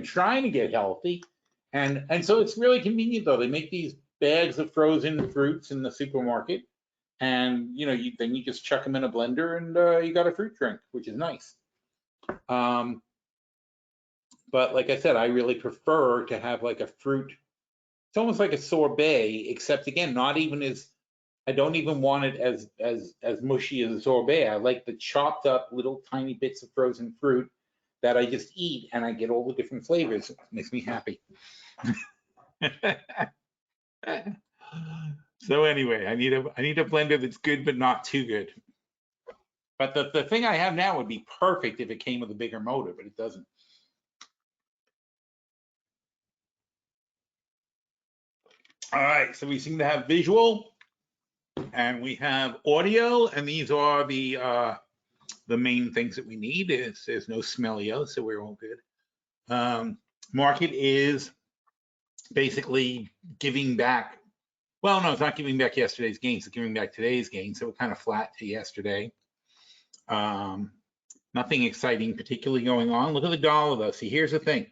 trying to get healthy. And so it's really convenient though. They make these bags of frozen fruits in the supermarket, and then you just chuck them in a blender, and you got a fruit drink, which is nice. But like I said, I really prefer to have like a fruit. It's almost like a sorbet, except again, not even as, I don't even want it as mushy as a sorbet. I like the chopped up little tiny bits of frozen fruit that I just eat, and I get all the different flavors. It makes me happy. So anyway, I need a blender that's good but not too good. But the thing I have now would be perfect if it came with a bigger motor, but it doesn't. All right, so we seem to have visual and we have audio, and these are the main things that we need. There's no smellio, so we're all good. Market is basically giving back. Well, no, it's not giving back yesterday's gains. It's giving back today's gains. So we're kind of flat to yesterday. Nothing exciting particularly going on. Look at the dollar though. See, here's the thing.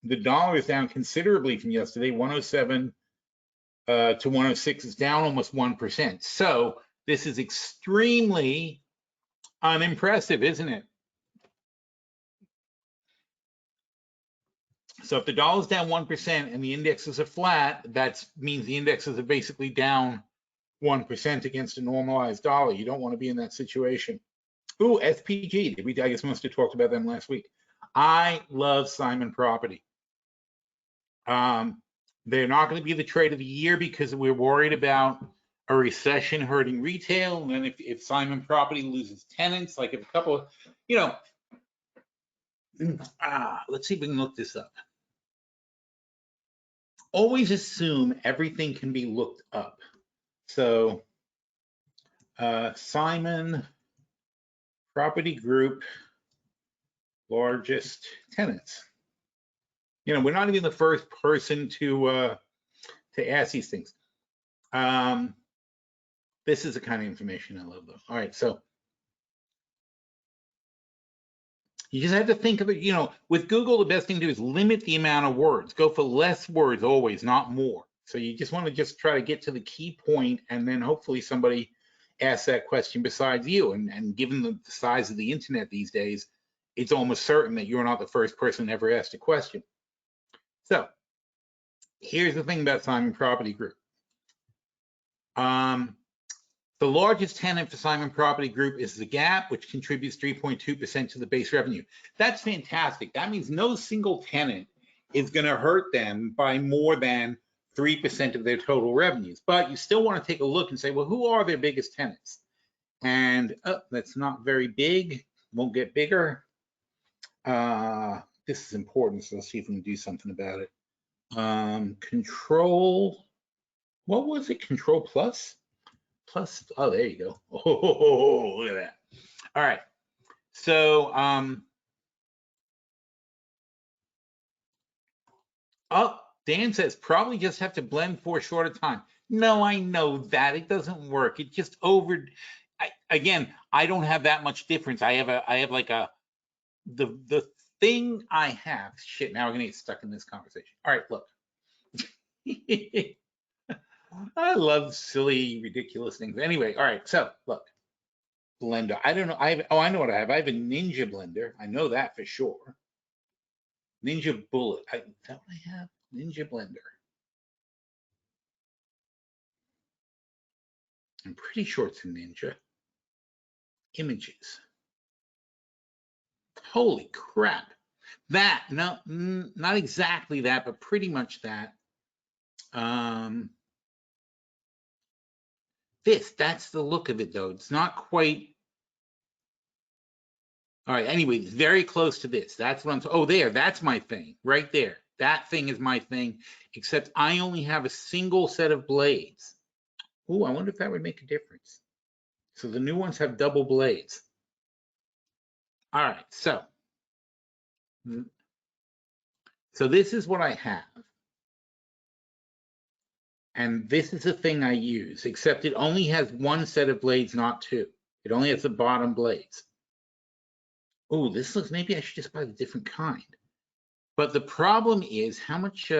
The dollar is down considerably from yesterday. 107 to 106 is down almost 1%. So this is extremely unimpressive, isn't it? So if the dollar's down 1% and the indexes are flat, that means the indexes are basically down 1% against a normalized dollar. You don't want to be in that situation. Ooh, SPG. I guess we must have talked about them last week. I love Simon Property. They're not going to be the trade of the year because we're worried about a recession hurting retail. And then if Simon Property loses tenants, like if a couple of, let's see if we can look this up. Always assume everything can be looked up. So Simon Property Group, largest tenants. We're not even the first person to ask these things. This is the kind of information I love, though. All right, so you just have to think of it. With Google, the best thing to do is limit the amount of words. Go for less words always, not more. So you just want to try to get to the key point, and then hopefully somebody asks that question besides you. And given the size of the internet these days, it's almost certain that you're not the first person ever asked a question. So here's the thing about Simon Property Group. The largest tenant for Simon Property Group is the Gap, which contributes 3.2% to the base revenue. That's fantastic. That means no single tenant is going to hurt them by more than 3% of their total revenues. But you still want to take a look and say, well, who are their biggest tenants? And that's not very big. Won't get bigger. This is important, so let's see if we can do something about it. Control, what was it? Control plus? Plus, oh, there you go. Oh, look at that. All right. So, Dan says probably just have to blend for a shorter time. No, I know that it doesn't work. It just again, I don't have that much difference. I have like the thing I have. Shit, now we're gonna get stuck in this conversation. All right, look. I love silly, ridiculous things. Anyway, all right, so look, blender. I don't know. I know what I have. I have a Ninja blender. I know that for sure. Ninja Bullet. Is that what I have? Ninja blender. I'm pretty sure it's a Ninja. Images. Holy crap. That, no, not exactly that, but pretty much that. That's the look of it though. It's not quite. All right, anyway, it's very close to this. That's what I'm, there, that's my thing, right there. That thing is my thing, except I only have a single set of blades. Oh, I wonder if that would make a difference. So the new ones have double blades. All right, so this is what I have. And this is the thing I use, except it only has one set of blades, not two. It only has the bottom blades. Oh, this looks, maybe I should just buy a different kind. But the problem is how much,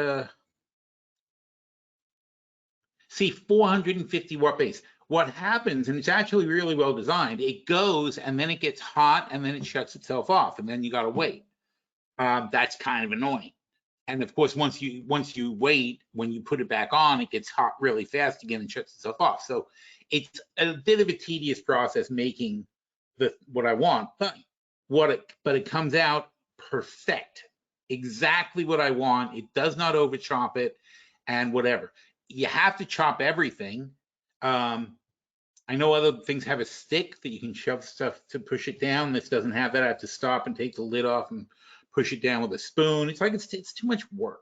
see, 450 watt base. What happens, and it's actually really well designed, it goes and then it gets hot and then it shuts itself off and then you got to wait. That's kind of annoying. And of course, once you wait, when you put it back on, it gets hot really fast again and shuts itself off. So it's a bit of a tedious process making what I want, but it comes out perfect, exactly what I want. It does not over chop it and whatever. You have to chop everything. I know other things have a stick that you can shove stuff to push it down. This doesn't have that. I have to stop and take the lid off and push it down with a spoon. It's like it's too much work.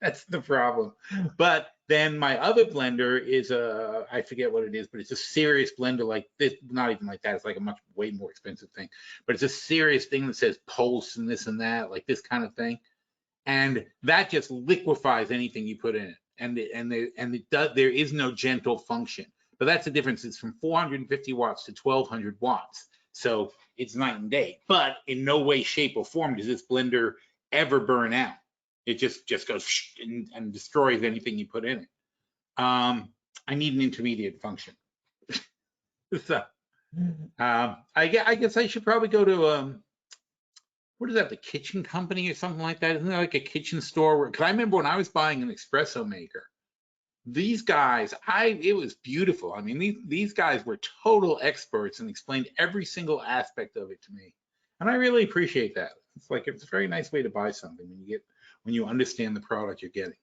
That's the problem. But then my other blender is I forget what it is, but it's a serious blender like this. Not even like that. It's like a way more expensive thing. But it's a serious thing that says pulse and this and that, like this kind of thing. And that just liquefies anything you put in it. And there is no gentle function. But that's the difference. It's from 450 watts to 1200 watts. So it's night and day. But in no way, shape, or form does this blender ever burn out. It just goes and destroys anything you put in it. I need an intermediate function. So I guess I should probably go to what is that, the Kitchen Company or something like that? Isn't there like a kitchen store? Because I remember when I was buying an espresso maker, these guys, it was beautiful. I mean, these guys were total experts and explained every single aspect of it to me. And I really appreciate that. It's a very nice way to buy something when you understand the product you're getting.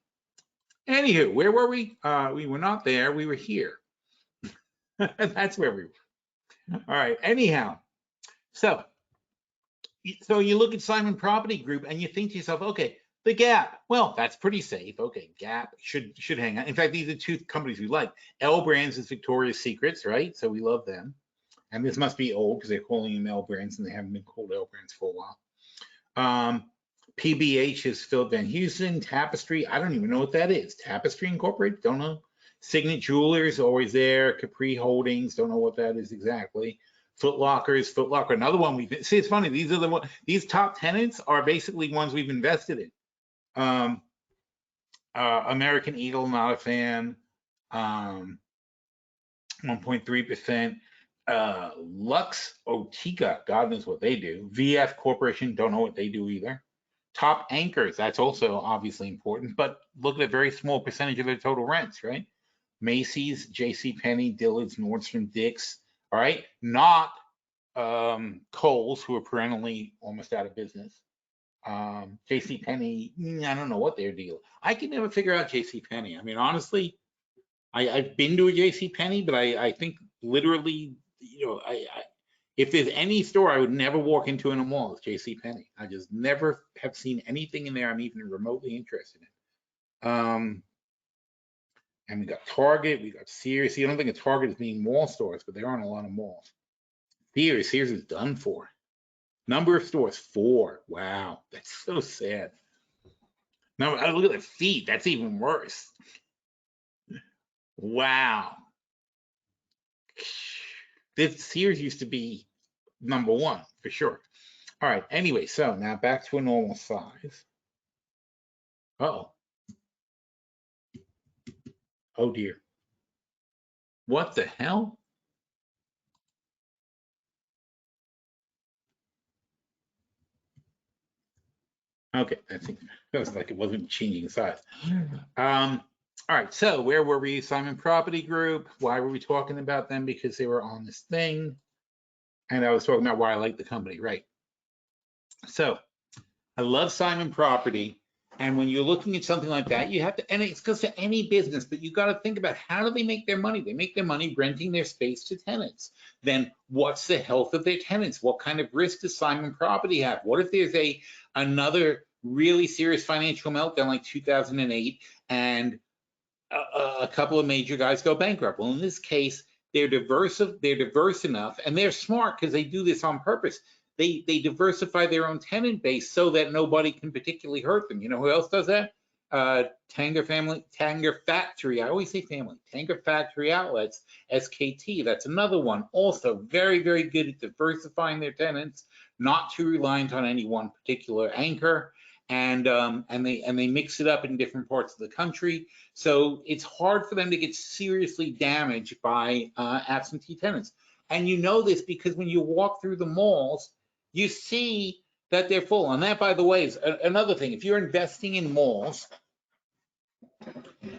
Anywho, where were we? We were not there, we were here. That's where we were. All right, anyhow. So you look at Simon Property Group and you think to yourself, okay, the Gap, well, that's pretty safe. Okay, Gap should hang on. In fact, these are two companies we like. L Brands is Victoria's Secrets, right? So we love them. And this must be old because they're calling them L Brands and they haven't been called L Brands for a while. PBH is Phil Van Heusen. Tapestry, I don't even know what that is. Tapestry Incorporated, don't know. Signet Jewelers, always there. Capri Holdings, don't know what that is exactly. Foot Locker, another one we see. It's funny. These top tenants are basically ones we've invested in. American Eagle, not a fan. 1.3%. Lux Otica, God knows what they do. VF Corporation, don't know what they do either. Top Anchors, that's also obviously important, but look at a very small percentage of their total rents, right? Macy's, JCPenney, Dillard's, Nordstrom, Dick's, all right? Not Kohl's, who are perennially almost out of business. JCPenney, I don't know what their deal. I can never figure out JCPenney. I mean, honestly, I've been to a JCPenney, but I think literally, if there's any store I would never walk into in a mall, it's JCPenney. I just never have seen anything in there I'm even remotely interested in. And we got Target, we got Sears. I don't think a Target is being mall stores, but there aren't a lot of malls. Sears is done for. Number of stores, 4. Wow, that's so sad. Now look at the feet. That's even worse. Wow. This Sears used to be number 1 for sure. All right. Anyway, so now back to a normal size. Uh-oh. Oh dear. What the hell? Okay, I think that was like it wasn't changing size. All right, so where were we? Simon Property Group. Why were we talking about them? Because they were on this thing. And I was talking about why I like the company, right? So I love Simon Property. And when you're looking at something like that, you have to, and it goes to any business, but you got to think about how do they make their money? They make their money renting their space to tenants. Then what's the health of their tenants? What kind of risk does Simon Property have? What if there's another really serious financial meltdown like 2008 and a couple of major guys go bankrupt? Well, in this case, they're diverse enough, and they're smart because they do this on purpose. They diversify their own tenant base so that nobody can particularly hurt them. You know who else does that? Tanger Factory. I always say family. Tanger Factory Outlets, SKT. That's another one. Also very, very good at diversifying their tenants, not too reliant on any one particular anchor. and they mix it up in different parts of the country. So it's hard for them to get seriously damaged by absentee tenants. And you know this because when you walk through the malls, you see that they're full. And that, by the way, is another thing. If you're investing in malls,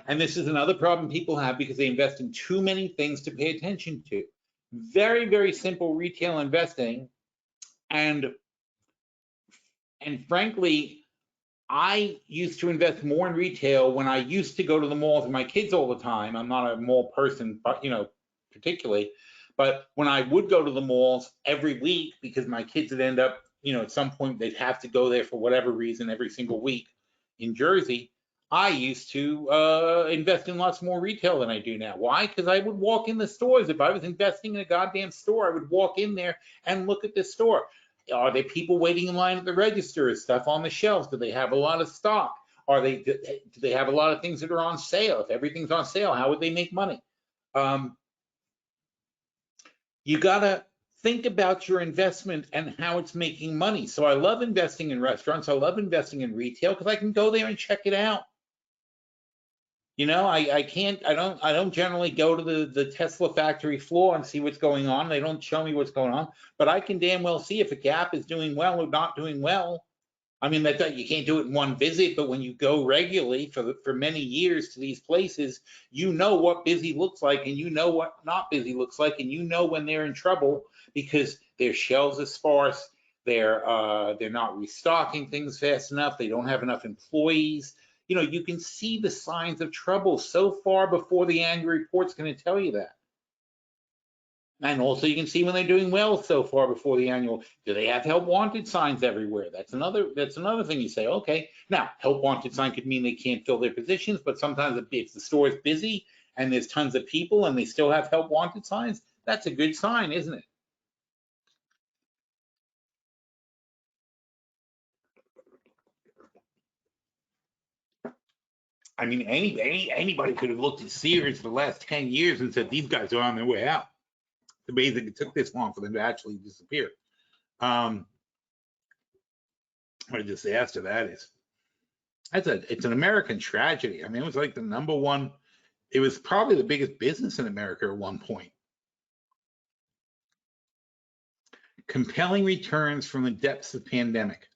and this is another problem people have because they invest in too many things to pay attention to. Very, very simple retail investing. And frankly, I used to invest more in retail when I used to go to the malls with my kids all the time. I'm not a mall person, but particularly. But when I would go to the malls every week, because my kids would end up, at some point they'd have to go there for whatever reason every single week in Jersey, I used to invest in lots more retail than I do now. Why? Because I would walk in the stores. If I was investing in a goddamn store, I would walk in there and look at the store. Are there people waiting in line at the register? Is stuff on the shelves? Do they have a lot of stock? Do they have a lot of things that are on sale? If everything's on sale, how would they make money? You gotta think about your investment and how it's making money. So I love investing in restaurants. I love investing in retail because I can go there and check it out. I don't generally go to the Tesla factory floor and see what's going on. They don't show me what's going on, but I can damn well see if a Gap is doing well or not doing well. I mean, you can't do it in one visit, but when you go regularly for many years to these places, you know what busy looks like, and you know what not busy looks like, and you know when they're in trouble because their shelves are sparse, they're not restocking things fast enough, they don't have enough employees. You can see the signs of trouble so far before the annual report's going to tell you that. And also you can see when they're doing well so far before the annual. Do they have help wanted signs everywhere? That's another thing you say, okay. Now, help wanted sign could mean they can't fill their positions, but sometimes if the store is busy and there's tons of people and they still have help wanted signs, that's a good sign, isn't it? I mean, anybody could have looked at Sears for the last 10 years and said, these guys are on their way out. It's amazing it took this long for them to actually disappear. What a disaster that is. It's an American tragedy. I mean, it was like the #1, it was probably the biggest business in America at one point. Compelling returns from the depths of pandemic.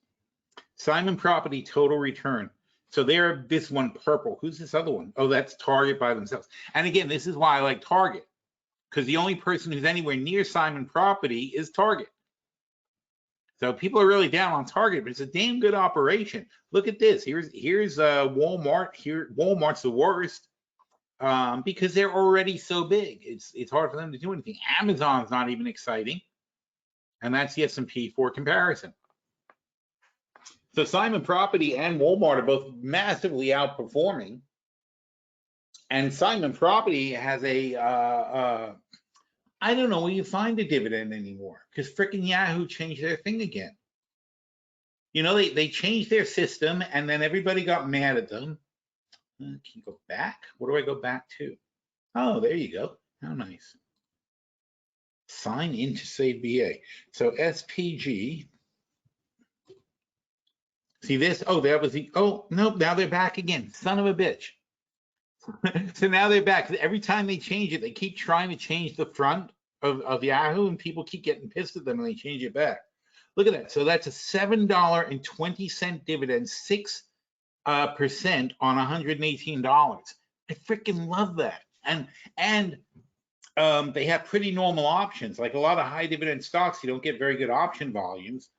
Simon Property total return. So they're this one purple. Who's this other one? Oh, that's Target by themselves. And again, this is why I like Target, because the only person who's anywhere near Simon Property is Target. So people are really down on Target, but it's a damn good operation. Look at this. Here's Walmart. Here, Walmart's the worst because they're already so big. It's hard for them to do anything. Amazon's not even exciting, and that's the S&P for comparison. So Simon Property and Walmart are both massively outperforming, and Simon Property has I don't know where you find a dividend anymore because frickin' Yahoo changed their thing again. They changed their system and then everybody got mad at them. Can you go back? What do I go back to? Oh, there you go. How nice. Sign in to save BA. So SPG. See this? Oh, that was the, oh, nope, now they're back again. Son of a bitch. So now they're back. Every time they change it, they keep trying to change the front of Yahoo, and people keep getting pissed at them and they change it back. Look at that. So that's a $7.20 dividend, 6% on $118. I freaking love that. And they have pretty normal options. Like a lot of high dividend stocks, you don't get very good option volumes.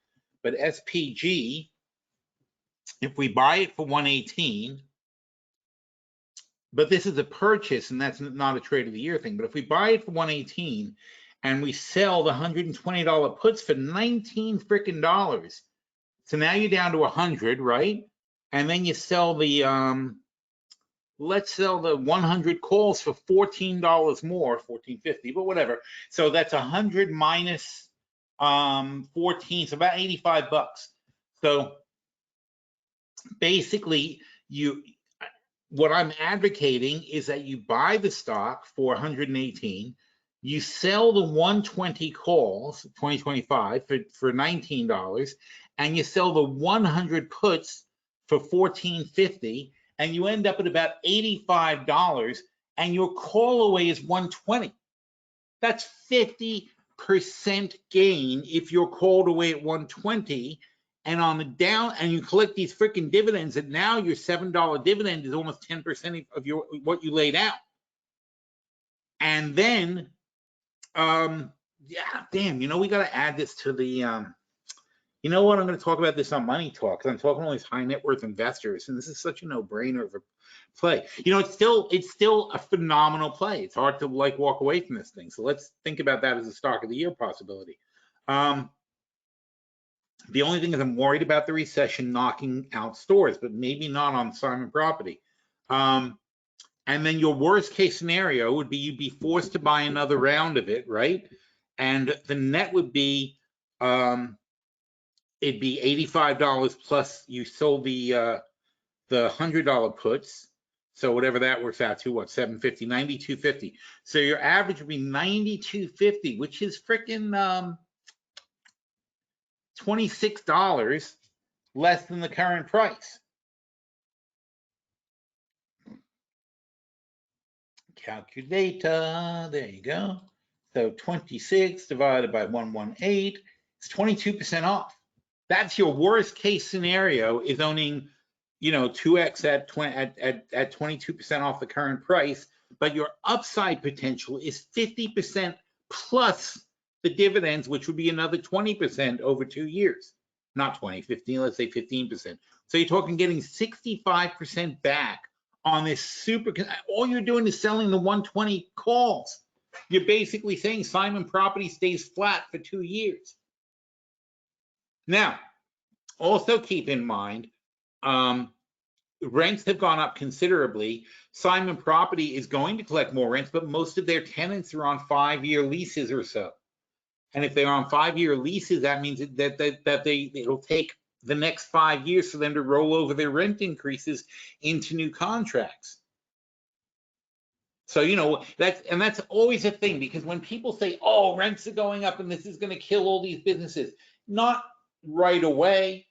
But SPG, if we buy it for $118, but this is a purchase and that's not a trade of the year thing. But if we buy it for $118 and we sell the $120 puts for $19 freaking dollars, so now you're down to 100, right? And then you sell the let's sell the 100 calls for $14 more, $14.50, but whatever. So that's 100 minus 14, so about 85 bucks. So basically, what I'm advocating is that you buy the stock for 118, you sell the 120 calls, 2025 for $19, and you sell the 100 puts for $14.50, and you end up at about $85, and your call away is $120. That's 50% gain if you're called away at $120, and on the down, and you collect these freaking dividends, and now your $7 dividend is almost 10% of your what you laid out. And then, yeah, damn, you know, we got to add this to the, you know what, I'm going to talk about this on Money Talk, because I'm talking to all these high net worth investors, and this is such a no-brainer of a play. You know, it's still a phenomenal play. It's hard to like walk away from this thing. So let's think about that as a stock of the year possibility. The only thing is I'm worried about the recession knocking out stores, but maybe not on Simon Property. And then your worst case scenario would be you'd be forced to buy another round of it, right? And the net would be, it'd be $85 plus you sold the $100 puts. So whatever that works out to, what, $750, $92.50. So your average would be $92.50, which is freaking $26 less than the current price. Calculator, there you go. So 26 divided by 118, it's 22% off. That's your worst case scenario, is owning, you know, 2x at 22% off the current price, but your upside potential is 50% plus the dividends, which would be another 20% over 2 years. Not 20, 15, let's say 15%. So you're talking getting 65% back on this super. All you're doing is selling the 120 calls. You're basically saying Simon Property stays flat for 2 years. Now, also keep in mind, rents have gone up considerably. Simon Property is going to collect more rents, but most of their tenants are on 5-year leases or so. And if they're on 5-year leases, that means that it'll take the next 5 years for them to roll over their rent increases into new contracts. So, you know, that's always a thing, because when people say, oh, rents are going up and this is going to kill all these businesses, not right away.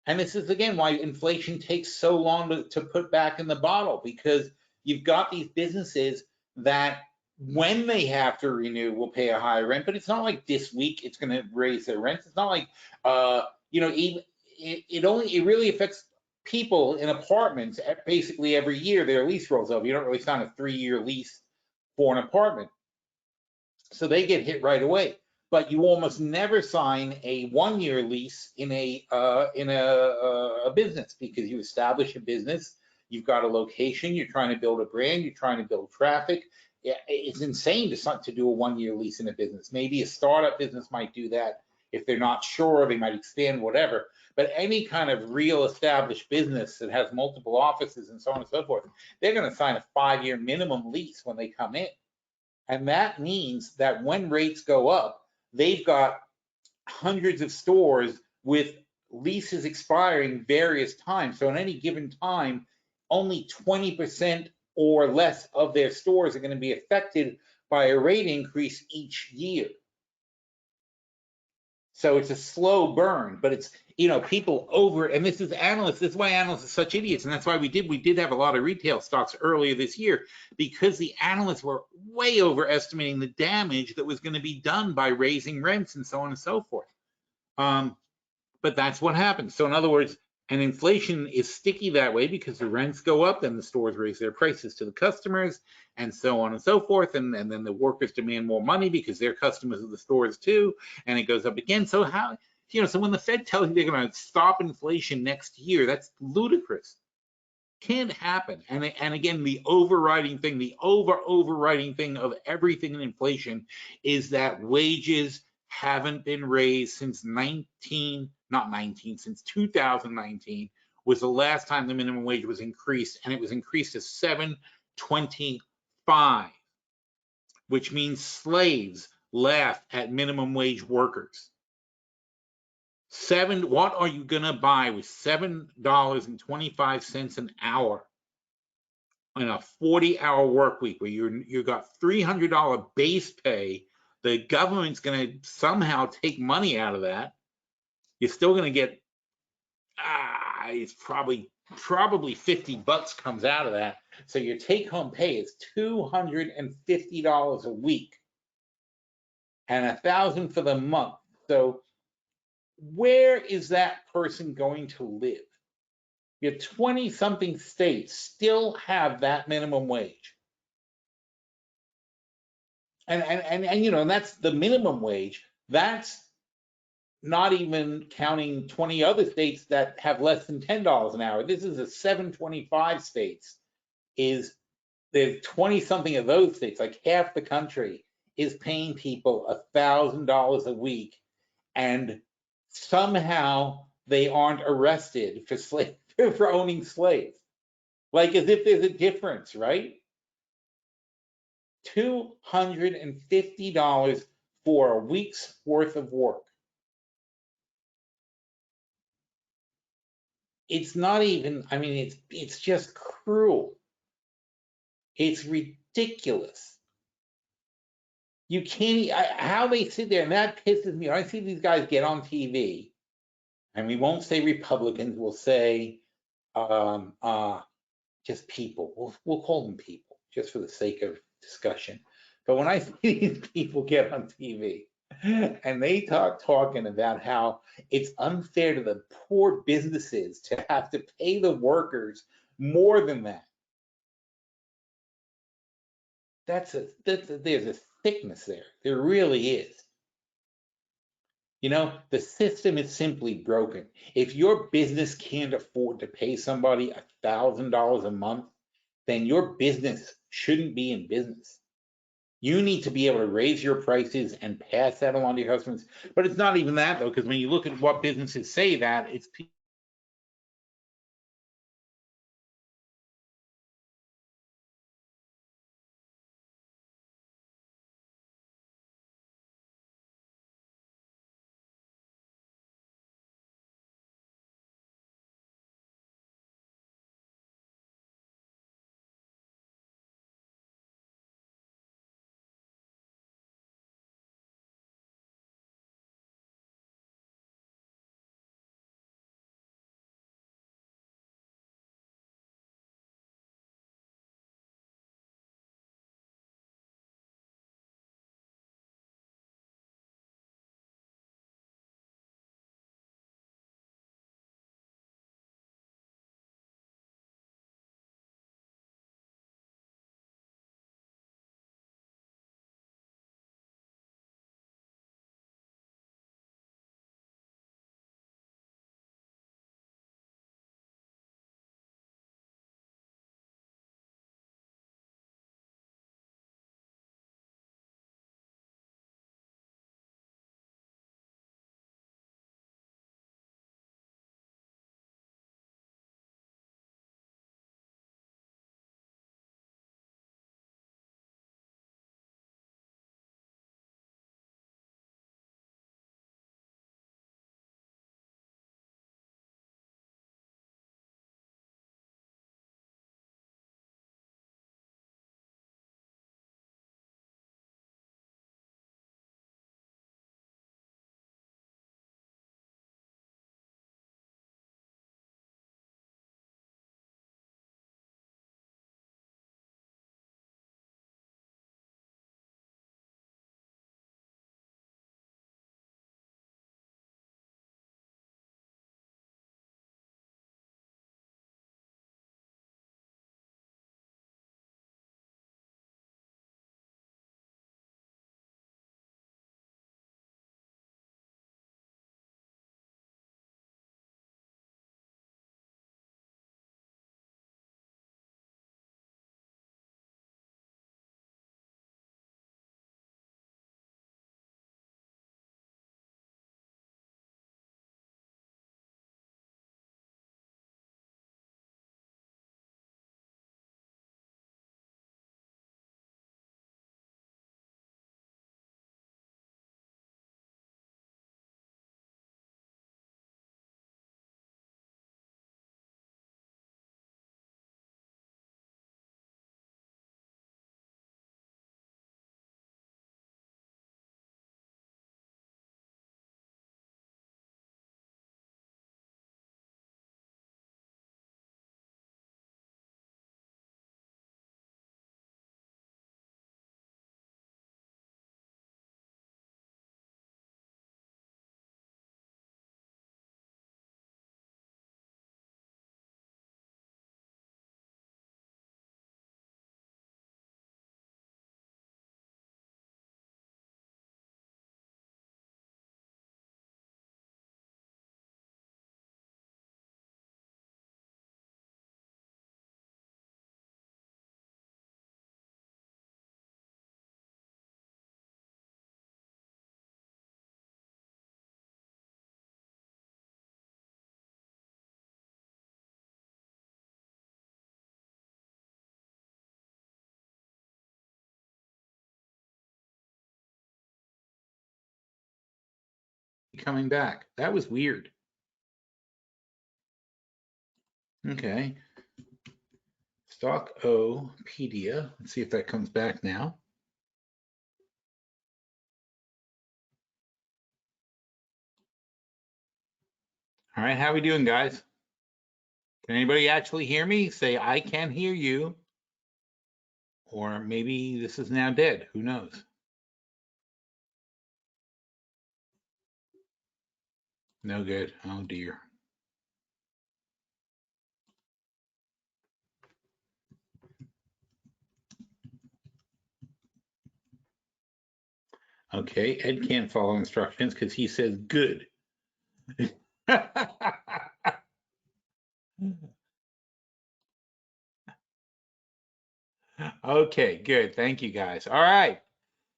And this is, again, why inflation takes so long to put back in the bottle, because you've got these businesses that when they have to renew will pay a higher rent, but it's not like this week it's going to raise their rents. It's not like, you know, it really affects people in apartments basically every year their lease rolls over. You don't really sign a 3-year lease for an apartment. So they get hit right away. But you almost never sign a 1-year lease in a business, because you establish a business, you've got a location, you're trying to build a brand, you're trying to build traffic. It's insane to do a 1-year lease in a business. Maybe a startup business might do that if they're not sure, they might expand, whatever. But any kind of real established business that has multiple offices and so on and so forth, they're going to sign a 5-year minimum lease when they come in. And that means that when rates go up, they've got hundreds of stores with leases expiring various times. So at any given time, only 20% or less of their stores are going to be affected by a rate increase each year. So it's a slow burn, but it's, you know, people over, and this is analysts, this is why analysts are such idiots, and that's why we did have a lot of retail stocks earlier this year, because the analysts were way overestimating the damage that was going to be done by raising rents and so on and so forth. But that's what happens. So in other words, and inflation is sticky that way, because the rents go up, then the stores raise their prices to the customers, and so on and so forth, and then the workers demand more money because they're customers of the stores too, and it goes up again. So how, you know, so when the Fed tells you they're going to stop inflation next year, that's ludicrous. Can't happen. And again, the overriding thing, the overriding thing of everything in inflation is that wages haven't been raised since 2019 was the last time the minimum wage was increased, and it was increased to $7.25, which means slaves laugh at minimum wage workers. What are you gonna buy with $7.25 an hour in a 40-hour work week, where you got $300 base pay? The government's going to somehow take money out of that. You're still going to get, it's probably $50 comes out of that. So your take-home pay is $250 a week and $1,000 for the month. So where is that person going to live? Your 20-something states still have that minimum wage. And you know, and that's the minimum wage. That's not even counting 20 other states that have less than $10 an hour. This is a 725 states. Is there's 20-something of those states, like half the country, is paying people $1,000 a week, and somehow they aren't arrested for for owning slaves. Like as if there's a difference, right? $250 for a week's worth of work. It's not even, I mean, it's just cruel. It's ridiculous. You can't, how they sit there, and that pisses me. I see these guys get on TV, and we won't say Republicans, we'll say just people. We'll call them people, just for the sake of discussion. But when I see these people get on TV, and they talking about how it's unfair to the poor businesses to have to pay the workers more than that. There's a thickness there. There really is. You know, the system is simply broken. If your business can't afford to pay somebody $1,000 a month, then your business shouldn't be in business. You need to be able to raise your prices and pass that along to your customers. But it's not even that, though, because when you look at what businesses say that, it's coming back. That was weird. Okay. Stockopedia. Let's see if that comes back now. All right, how are we doing, guys? Can anybody actually hear me? Say, I can hear you. Or maybe this is now dead. Who knows? No good. Oh, dear. Okay, Ed can't follow instructions because he says good. Okay, good. Thank you, guys. All right.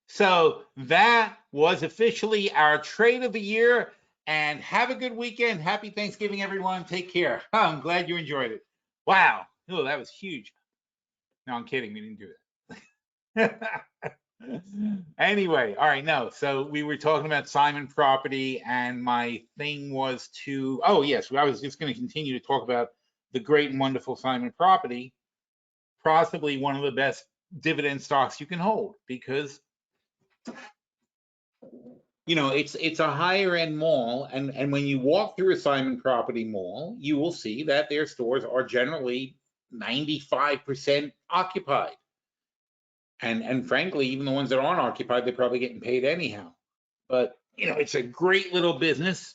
So that was officially our trade of the year. And have a good weekend. Happy Thanksgiving, everyone. Take care. I'm glad you enjoyed it. Wow. Oh, that was huge. No, I'm kidding. We didn't do that. Anyway, all right. No, so we were talking about Simon Property, and my thing was to, oh, yes, I was just going to continue to talk about the great and wonderful Simon Property, possibly one of the best dividend stocks you can hold, because you know it's a higher end mall, and when you walk through a Simon Property mall, you will see that their stores are generally 95% occupied, and frankly, even the ones that aren't occupied, they're probably getting paid anyhow. But you know, it's a great little business.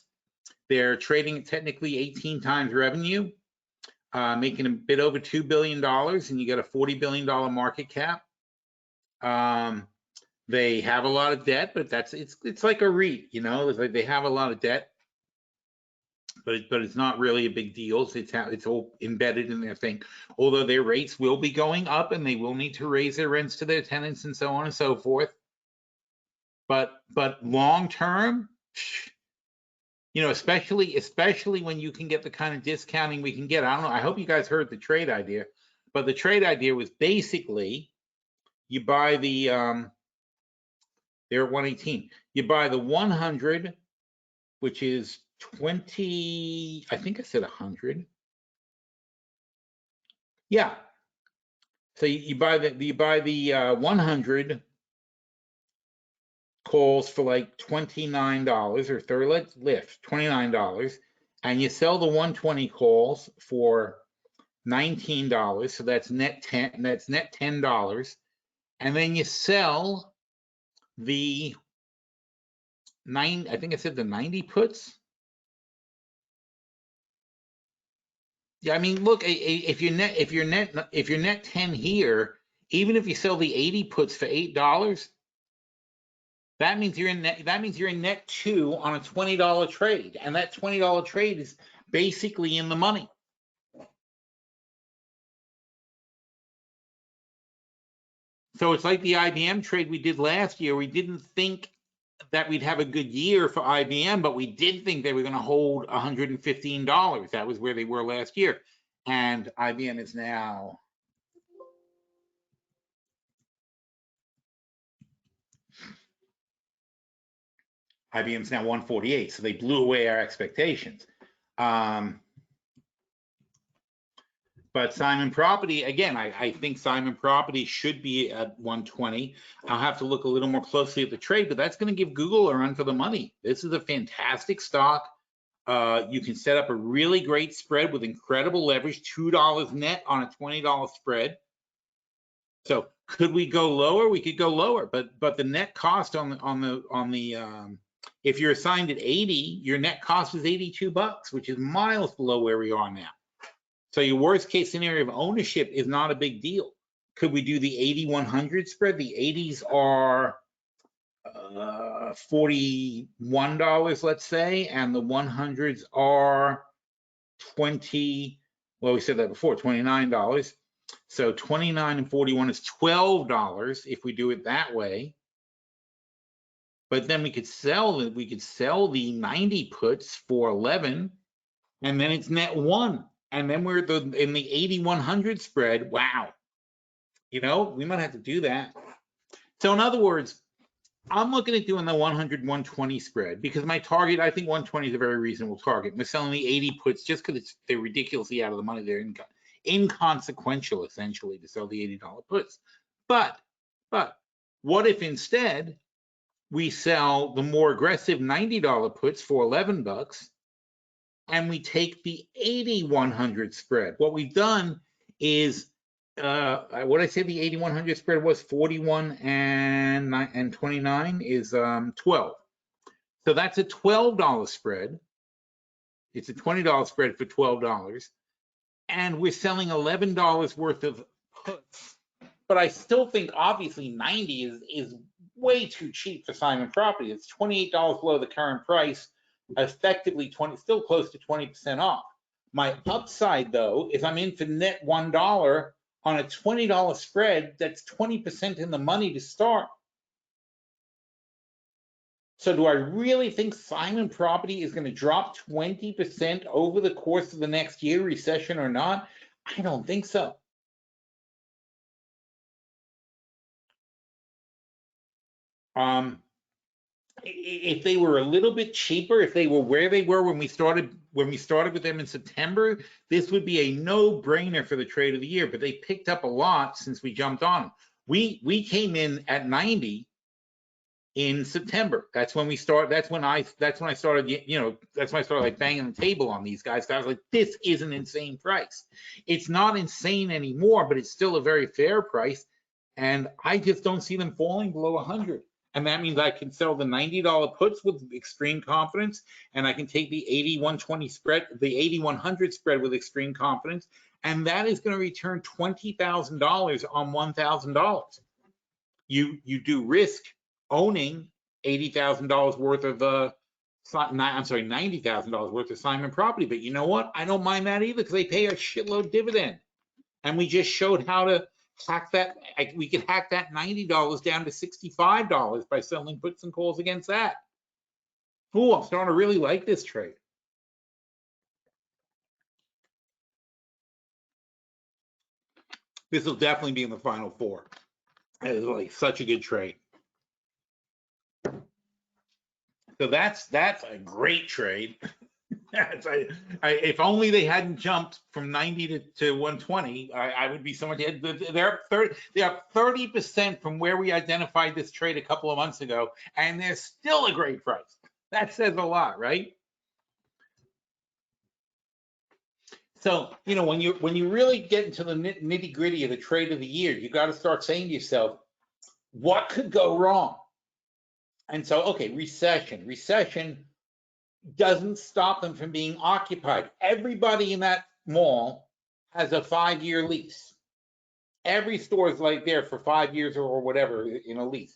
They're trading at technically 18 times revenue, making a bit over $2 billion, and you got a $40 billion market cap. They have a lot of debt, but it's like a REIT, you know. It's like they have a lot of debt, but it's not really a big deal. It's all embedded in their thing. Although their rates will be going up, and they will need to raise their rents to their tenants and so on and so forth. But long term, you know, especially when you can get the kind of discounting we can get. I don't know. I hope you guys heard the trade idea, but the trade idea was basically you buy the they're at 118. You buy the 100, which is 20, I think I said 100. Yeah. So you buy the 100 calls for like $29 or 30, let's lift $29, and you sell the 120 calls for $19. So that's net 10. That's net $10, and then you sell the 9. I think I said the 90 puts. Yeah, I mean, look, if you're net 10 here, even if you sell the 80 puts for $8, that means you're in net 2 on a $20 trade, and that $20 trade is basically in the money. So it's like the IBM trade we did last year. We didn't think that we'd have a good year for IBM, but we did think they were going to hold $115. That was where they were last year, and IBM is now. IBM's now 148, so they blew away our expectations. But Simon Property, again, I think Simon Property should be at 120. I'll have to look a little more closely at the trade, but that's going to give Google a run for the money. This is a fantastic stock. You can set up a really great spread with incredible leverage, $2 net on a $20 spread. So could we go lower? We could go lower, but the net cost on the if you're assigned at 80, your net cost is $82, which is miles below where we are now. So your worst case scenario of ownership is not a big deal. Could we do the 80-100 spread? The 80s are $41, let's say, and the 100s are 20. Well, we said that before, $29. So 29 and 41 is $12 if we do it that way. But then we could sell the 90 puts for 11, and then it's net 1. And then we're in the 80-100 spread. Wow. You know, we might have to do that. So in other words, I'm looking at doing the 100, 120 spread because my target, I think 120 is a very reasonable target. We're selling the 80 puts just because they're ridiculously out of the money. They're inconsequential, essentially, to sell the $80 puts. But what if instead we sell the more aggressive $90 puts for 11 bucks and we take the 80-100 spread? What we've done is what I said the 80-100 spread was 41 and 29 is 12. So that's a $12 spread. It's a $20 spread for $12. And we're selling $11 worth of puts. But I still think obviously 90 is way too cheap for Simon Property. It's $28 below the current price, effectively still close to 20% off. My upside though is I'm in for net $1 on a $20 spread. That's 20% in the money to start. So do I really think Simon Property is going to drop 20% over the course of the next year, recession or not? I don't think so. If they were a little bit cheaper, if they were where they were when we started with them in September, this would be a no-brainer for the trade of the year. But they picked up a lot since we jumped on them. We came in at 90 in September. That's when we started. That's when I started. That's when I started like banging the table on these guys. I was like, this is an insane price. It's not insane anymore, but it's still a very fair price. And I just don't see them falling below 100. And that means I can sell the $90 puts with extreme confidence, and I can take the 80-120 spread, the 80-100 spread with extreme confidence, and that is going to return $20,000 on $1,000. You do risk owning $80,000 worth of $90,000 worth of Simon Property, but you know what? I don't mind that either because they pay a shitload dividend, and we just showed how to hack that. We could hack that $90 down to $65 by selling puts and calls against that. Oh, I'm starting to really like this trade. This will definitely be in the final four. It is like such a good trade. So that's a great trade. If only they hadn't jumped from 90 to 120, I would be so much. They're up 30% from where we identified this trade a couple of months ago, and they're still a great price. That says a lot, right? So when you really get into the nitty gritty of the trade of the year, you got to start saying to yourself, what could go wrong? And so, okay, recession doesn't stop them from being occupied. Everybody in that mall has a 5-year lease. Every store is like there for 5 years or whatever in a lease.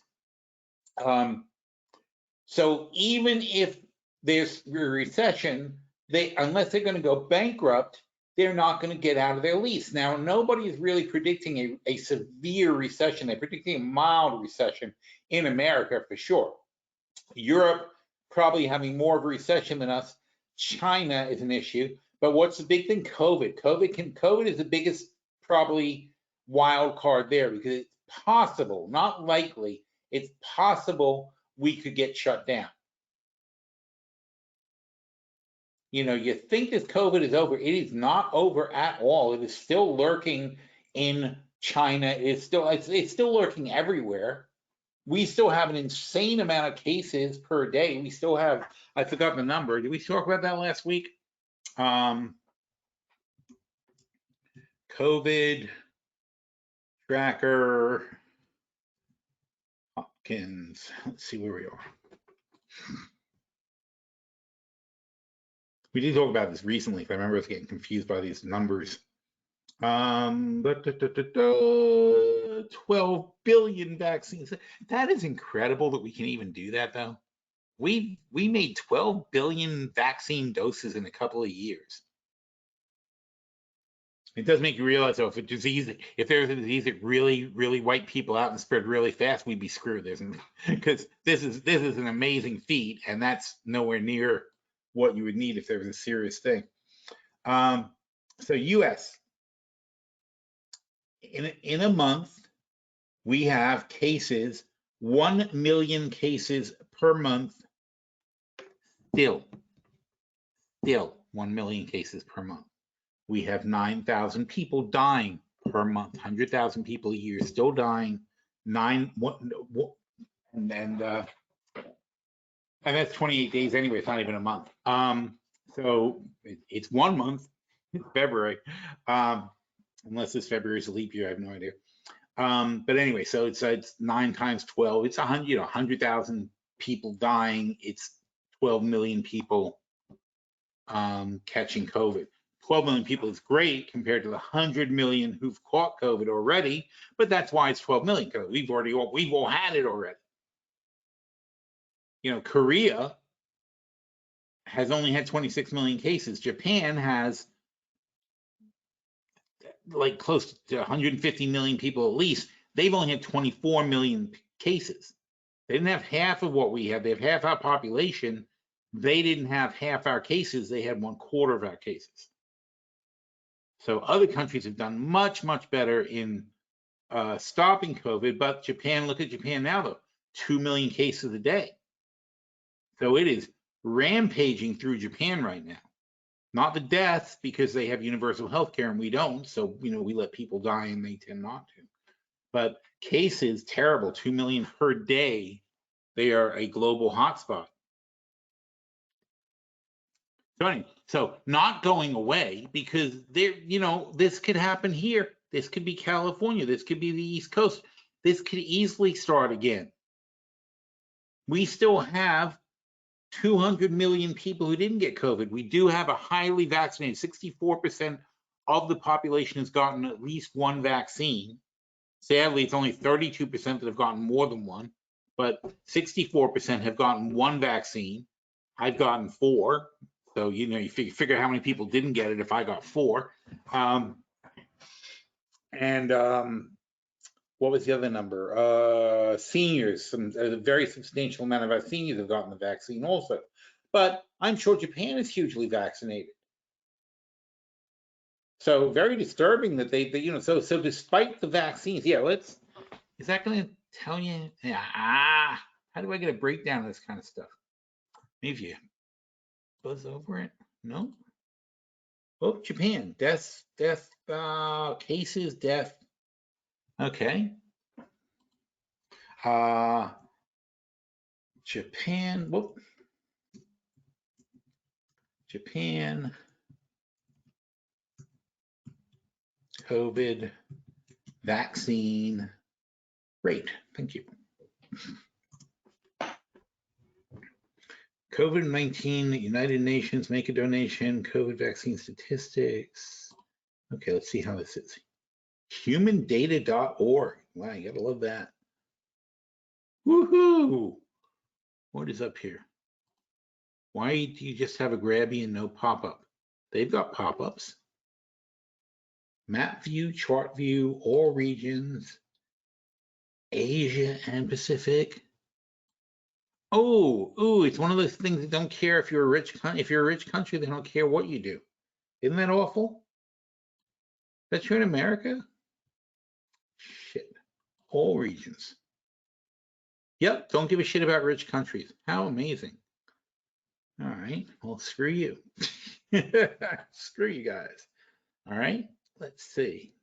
So even if there's a recession, unless they're going to go bankrupt, they're not going to get out of their lease. Now, nobody is really predicting a severe recession. They're predicting a mild recession in America for sure. Europe probably having more of a recession than us. China is an issue. But what's the big thing? COVID. COVID is the biggest probably wild card there because it's possible, not likely, it's possible we could get shut down. You think this COVID is over. It is not over at all. It is still lurking in China. It's still lurking everywhere. We still have an insane amount of cases per day. We still have, I forgot the number. Did we talk about that last week? COVID tracker, Hopkins. Let's see where we are. We did talk about this recently. If I remember, I was getting confused by these numbers. 12 billion vaccines. That is incredible that we can even do that, though. We made 12 billion vaccine doses in a couple of years. It does make you realize, though, if there's a disease that really wiped people out and spread really fast, we'd be screwed, isn't it? Because this is an amazing feat, and that's nowhere near what you would need if there was a serious thing. So U.S. in a month, we have cases 1 million cases per month. Still 1 million cases per month. We have 9,000 people dying per month, 100,000 people a year still dying. And that's 28 days anyway. It's not even a month. So it's 1 month, February, unless this February is a leap year. I have no idea. But anyway, so it's 9 times 12. It's 100,000 people dying. It's 12 million people catching COVID. 12 million people is great compared to the 100 million who've caught COVID already, but that's why it's 12 million, because we've all had it already. You know, Korea has only had 26 million cases. Japan has like close to 150 million people at least. They've only had 24 million cases. They didn't have half of what we have. They have half our population. They didn't have half our cases. They had 1/4 of our cases. So other countries have done much, much better in stopping COVID, but Japan, look at Japan now though, 2 million cases a day. So it is rampaging through Japan right now. Not the deaths, because they have universal health care and we don't. So, you know, we let people die and they tend not to. But cases, terrible, 2 million per day. They are a global hotspot. So not going away, because there, you know, this could happen here. This could be California. This could be the East Coast. This could easily start again. We still have 200 million people who didn't get COVID. We do have a highly vaccinated, 64% of the population has gotten at least one vaccine. Sadly, it's only 32% that have gotten more than one, but 64% have gotten one vaccine. I've gotten 4. So, you know, you figure how many people didn't get it if I got 4. What was the other number? Seniors, a very substantial amount of our seniors have gotten the vaccine also. But I'm sure Japan is hugely vaccinated. So very disturbing that they you know, so despite the vaccines, yeah, is that going to tell you? Yeah, how do I get a breakdown of this kind of stuff? Maybe you buzz over it. No. Oh, Japan, death, cases, death. Okay. Japan, whoop. Japan, COVID vaccine rate. Thank you. COVID-19, United Nations, make a donation, COVID vaccine statistics. Okay, let's see how this is. Humandata.org. Wow, you gotta love that. Woohoo! What is up here? Why do you just have a grabby and no pop-up? They've got pop-ups. Map view, chart view, all regions, Asia and Pacific. Oh, it's one of those things that don't care if you're a rich country, they don't care what you do. Isn't that awful? Is that true in America? Shit. All regions. Yep, don't give a shit about rich countries. How amazing. All right, well, screw you. Screw you guys. All right, let's see.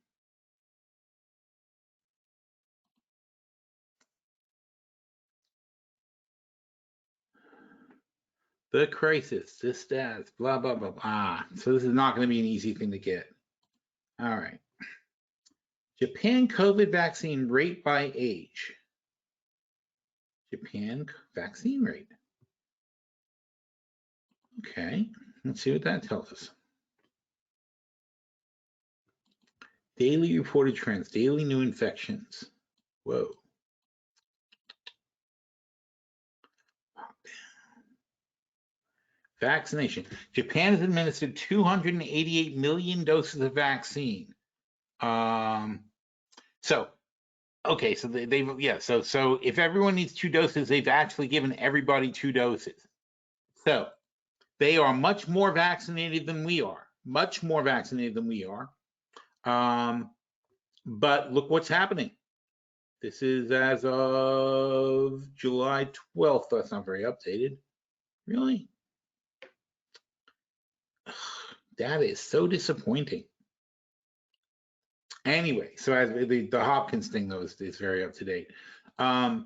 The crisis, this stats, blah, blah, blah, blah. So this is not going to be an easy thing to get. All right. Japan COVID vaccine rate by age. Japan vaccine rate. Okay, let's see what that tells us. Daily reported trends, daily new infections. Whoa. Vaccination. Japan has administered 288 million doses of vaccine. So if everyone needs 2 doses, they've actually given everybody 2 doses. So they are much more vaccinated than we are. Much more vaccinated than we are. But look what's happening. This is as of July 12th. That's not very updated. Really? That is so disappointing. Anyway, so as the Hopkins thing, though, is very up to date. Oh,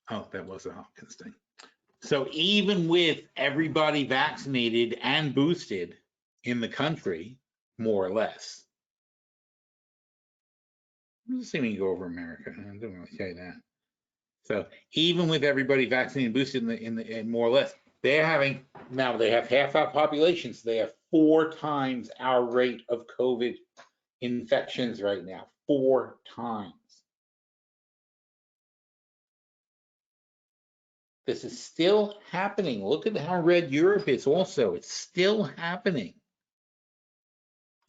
that was a Hopkins thing. So even with everybody vaccinated and boosted in the country, more or less, I'm just going to go over America. I don't really tell you that. So even with everybody vaccinated and boosted in more or less, they're having, now they have half our population, so they have 4 times our rate of COVID infections right now, 4 times. This is still happening. Look at how red Europe is also. It's still happening.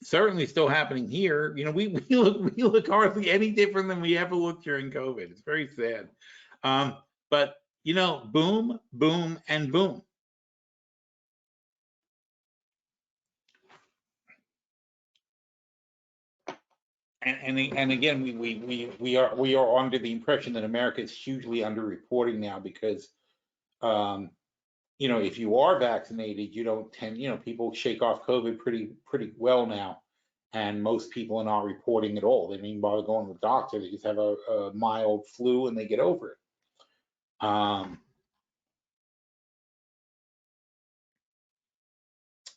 Certainly still happening here. You know, we look hardly any different than we ever looked during COVID. It's very sad. But, you know, boom, boom, and boom. And again, we are under the impression that America is hugely underreporting now because, you know, if you are vaccinated, you don't tend, you know, people shake off COVID pretty well now, and most people are not reporting at all. They don't even bother going to the doctor. They just have a mild flu and they get over it.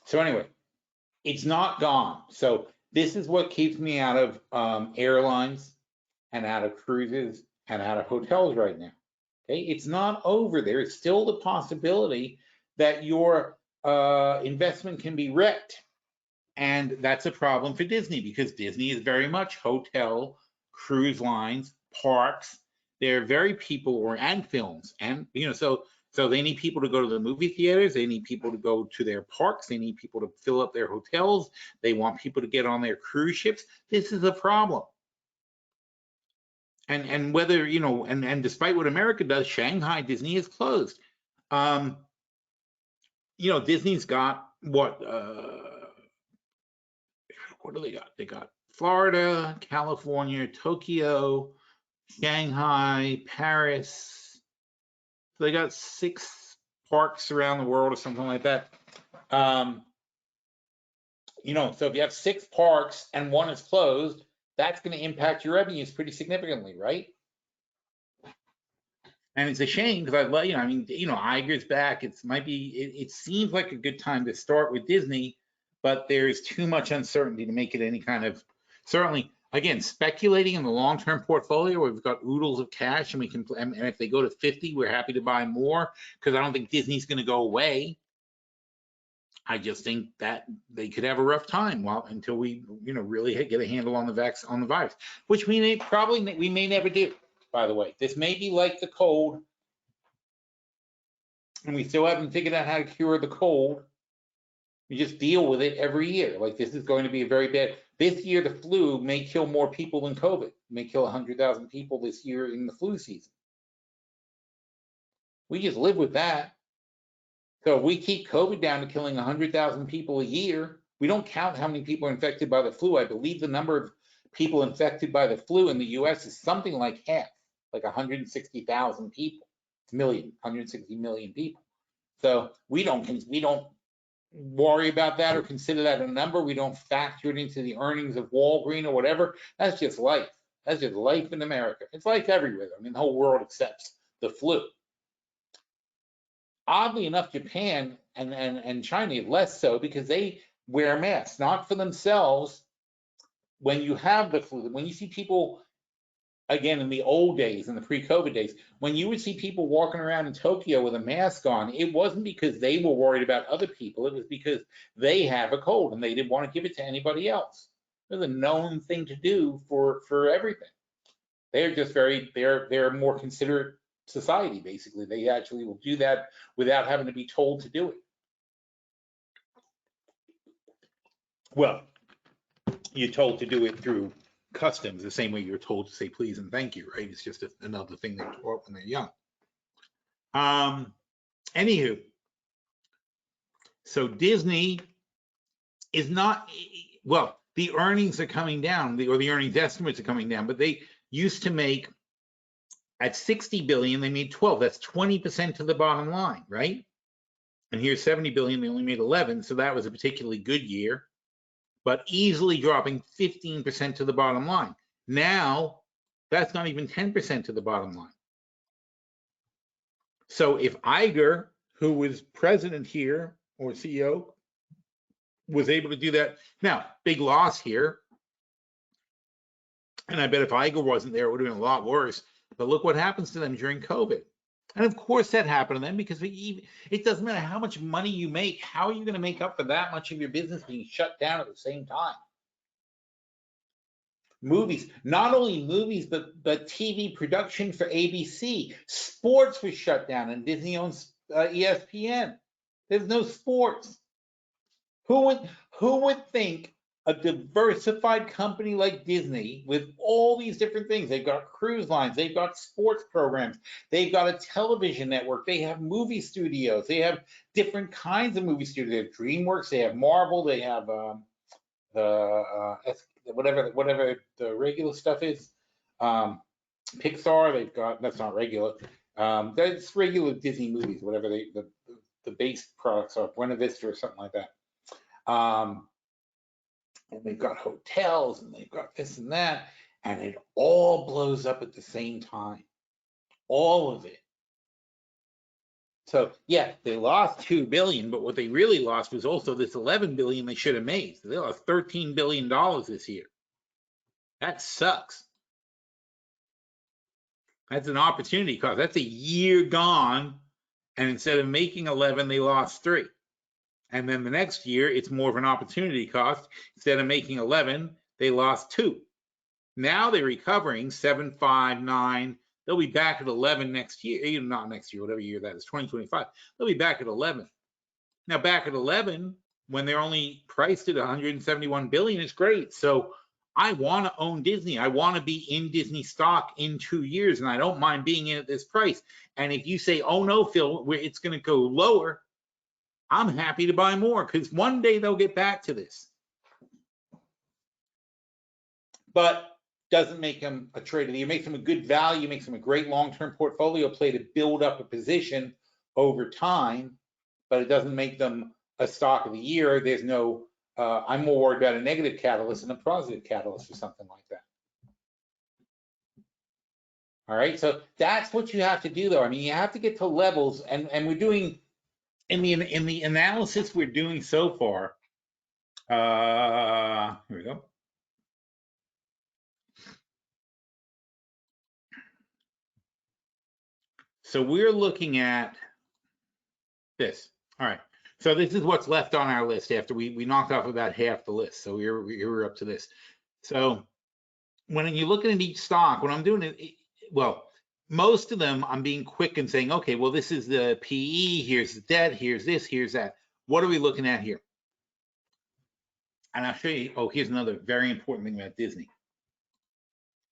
So anyway, it's not gone. So this is what keeps me out of airlines and out of cruises and out of hotels right now. Okay, it's not over. There is still the possibility that your investment can be wrecked. And that's a problem for Disney because Disney is very much hotel, cruise lines, parks. They're very people and films. And, you know, so they need people to go to the movie theaters. They need people to go to their parks. They need people to fill up their hotels. They want people to get on their cruise ships. This is a problem. And whether, you know, and despite what America does, Shanghai Disney is closed. You know, Disney's got what do they got? They got Florida, California, Tokyo, Shanghai, Paris. So they got 6 parks around the world or something like that. You know, so if you have 6 parks and 1 is closed, that's going to impact your revenues pretty significantly, right? And it's a shame because I love, you know, I mean, you know, Iger's back. It seems like a good time to start with Disney, but there's too much uncertainty to make it any kind of, certainly, again, speculating in the long-term portfolio, we've got oodles of cash and we can, and if they go to 50, we're happy to buy more because I don't think Disney's going to go away. I just think that they could have a rough time until we, you know, really get a handle on the virus, which we may never do. By the way, this may be like the cold, and we still haven't figured out how to cure the cold. We just deal with it every year. Like this is going to be a very bad. This year, the flu may kill more people than COVID. It may kill 100,000 people this year in the flu season. We just live with that. So if we keep COVID down to killing 100,000 people a year, we don't count how many people are infected by the flu. I believe the number of people infected by the flu in the US is something like half, like 160,000 people. It's 160 million people. So we don't worry about that or consider that a number. We don't factor it into the earnings of Walgreens or whatever. That's just life. That's just life in America. It's life everywhere. I mean, the whole world accepts the flu. Oddly enough, Japan and China less so because they wear masks, not for themselves. When you have the flu, when you see people, again, in the old days, in the pre-COVID days, when you would see people walking around in Tokyo with a mask on, it wasn't because they were worried about other people. It was because they have a cold and they didn't want to give it to anybody else. It was a known thing to do for everything. They're just they're more considerate society, basically. They actually will do that without having to be told to do it. Well, you're told to do it through customs, the same way you're told to say please and thank you, right? It's just another thing they're taught when they're young. Anywho, so Disney is not, well, the earnings are coming down, or the earnings estimates are coming down, but they used to make, at 60 billion, they made 12. That's 20% to the bottom line, right? And here's 70 billion, they only made 11. So that was a particularly good year, but easily dropping 15% to the bottom line. Now, that's not even 10% to the bottom line. So if Iger, who was president here, or CEO, was able to do that, now, big loss here. And I bet if Iger wasn't there, it would have been a lot worse. But look what happens to them during COVID. And of course that happened to them, because it doesn't matter how much money you make, how are you going to make up for that much of your business being shut down at the same time? Movies, not only movies, but TV production for ABC. Sports was shut down, and Disney owns ESPN. There's no sports. Who would think a diversified company like Disney, with all these different things, they've got cruise lines, they've got sports programs, they've got a television network, they have movie studios, they have different kinds of movie studios. They have DreamWorks, they have Marvel, they have whatever the regular stuff is, Pixar. They've got, that's not regular, that's regular Disney movies, whatever the base products are, Buena Vista or something like that. And they've got hotels, and they've got this and that, and it all blows up at the same time, all of it. So yeah, they lost 2 billion, but what they really lost was also this 11 billion they should have made. So they lost 13 billion dollars this year. That sucks. That's an opportunity cost. That's a year gone, and instead of making 11, they lost 3. And then the next year, it's more of an opportunity cost. Instead of making 11, they lost 2. Now they're recovering 7, 5, 9. They'll be back at 11 next year, even not next year, whatever year that is, 2025. They'll be back at 11. Now back at 11, when they're only priced at 171 billion, it's great. So I want to own Disney. I want to be in Disney stock in 2 years, and I don't mind being in at this price. And if you say, oh no, Phil, it's going to go lower, I'm happy to buy more, because one day they'll get back to this. But doesn't make them a trader. You make them a good value, makes them a great long-term portfolio play to build up a position over time, but it doesn't make them a stock of the year. There's no, I'm more worried about a negative catalyst than a positive catalyst or something like that. All right, so that's what you have to do though. I mean, you have to get to levels, and we're doing, in the analysis we're doing so far, here we go. So we're looking at this. All right. So this is what's left on our list after we knocked off about half the list. So we're up to this. So when you're looking at each stock, what I'm doing, well, most of them I'm being quick and saying, okay, well, this is the PE, here's the debt, here's this, here's that. What are we looking at here? And I'll show you, oh, here's another very important thing about Disney.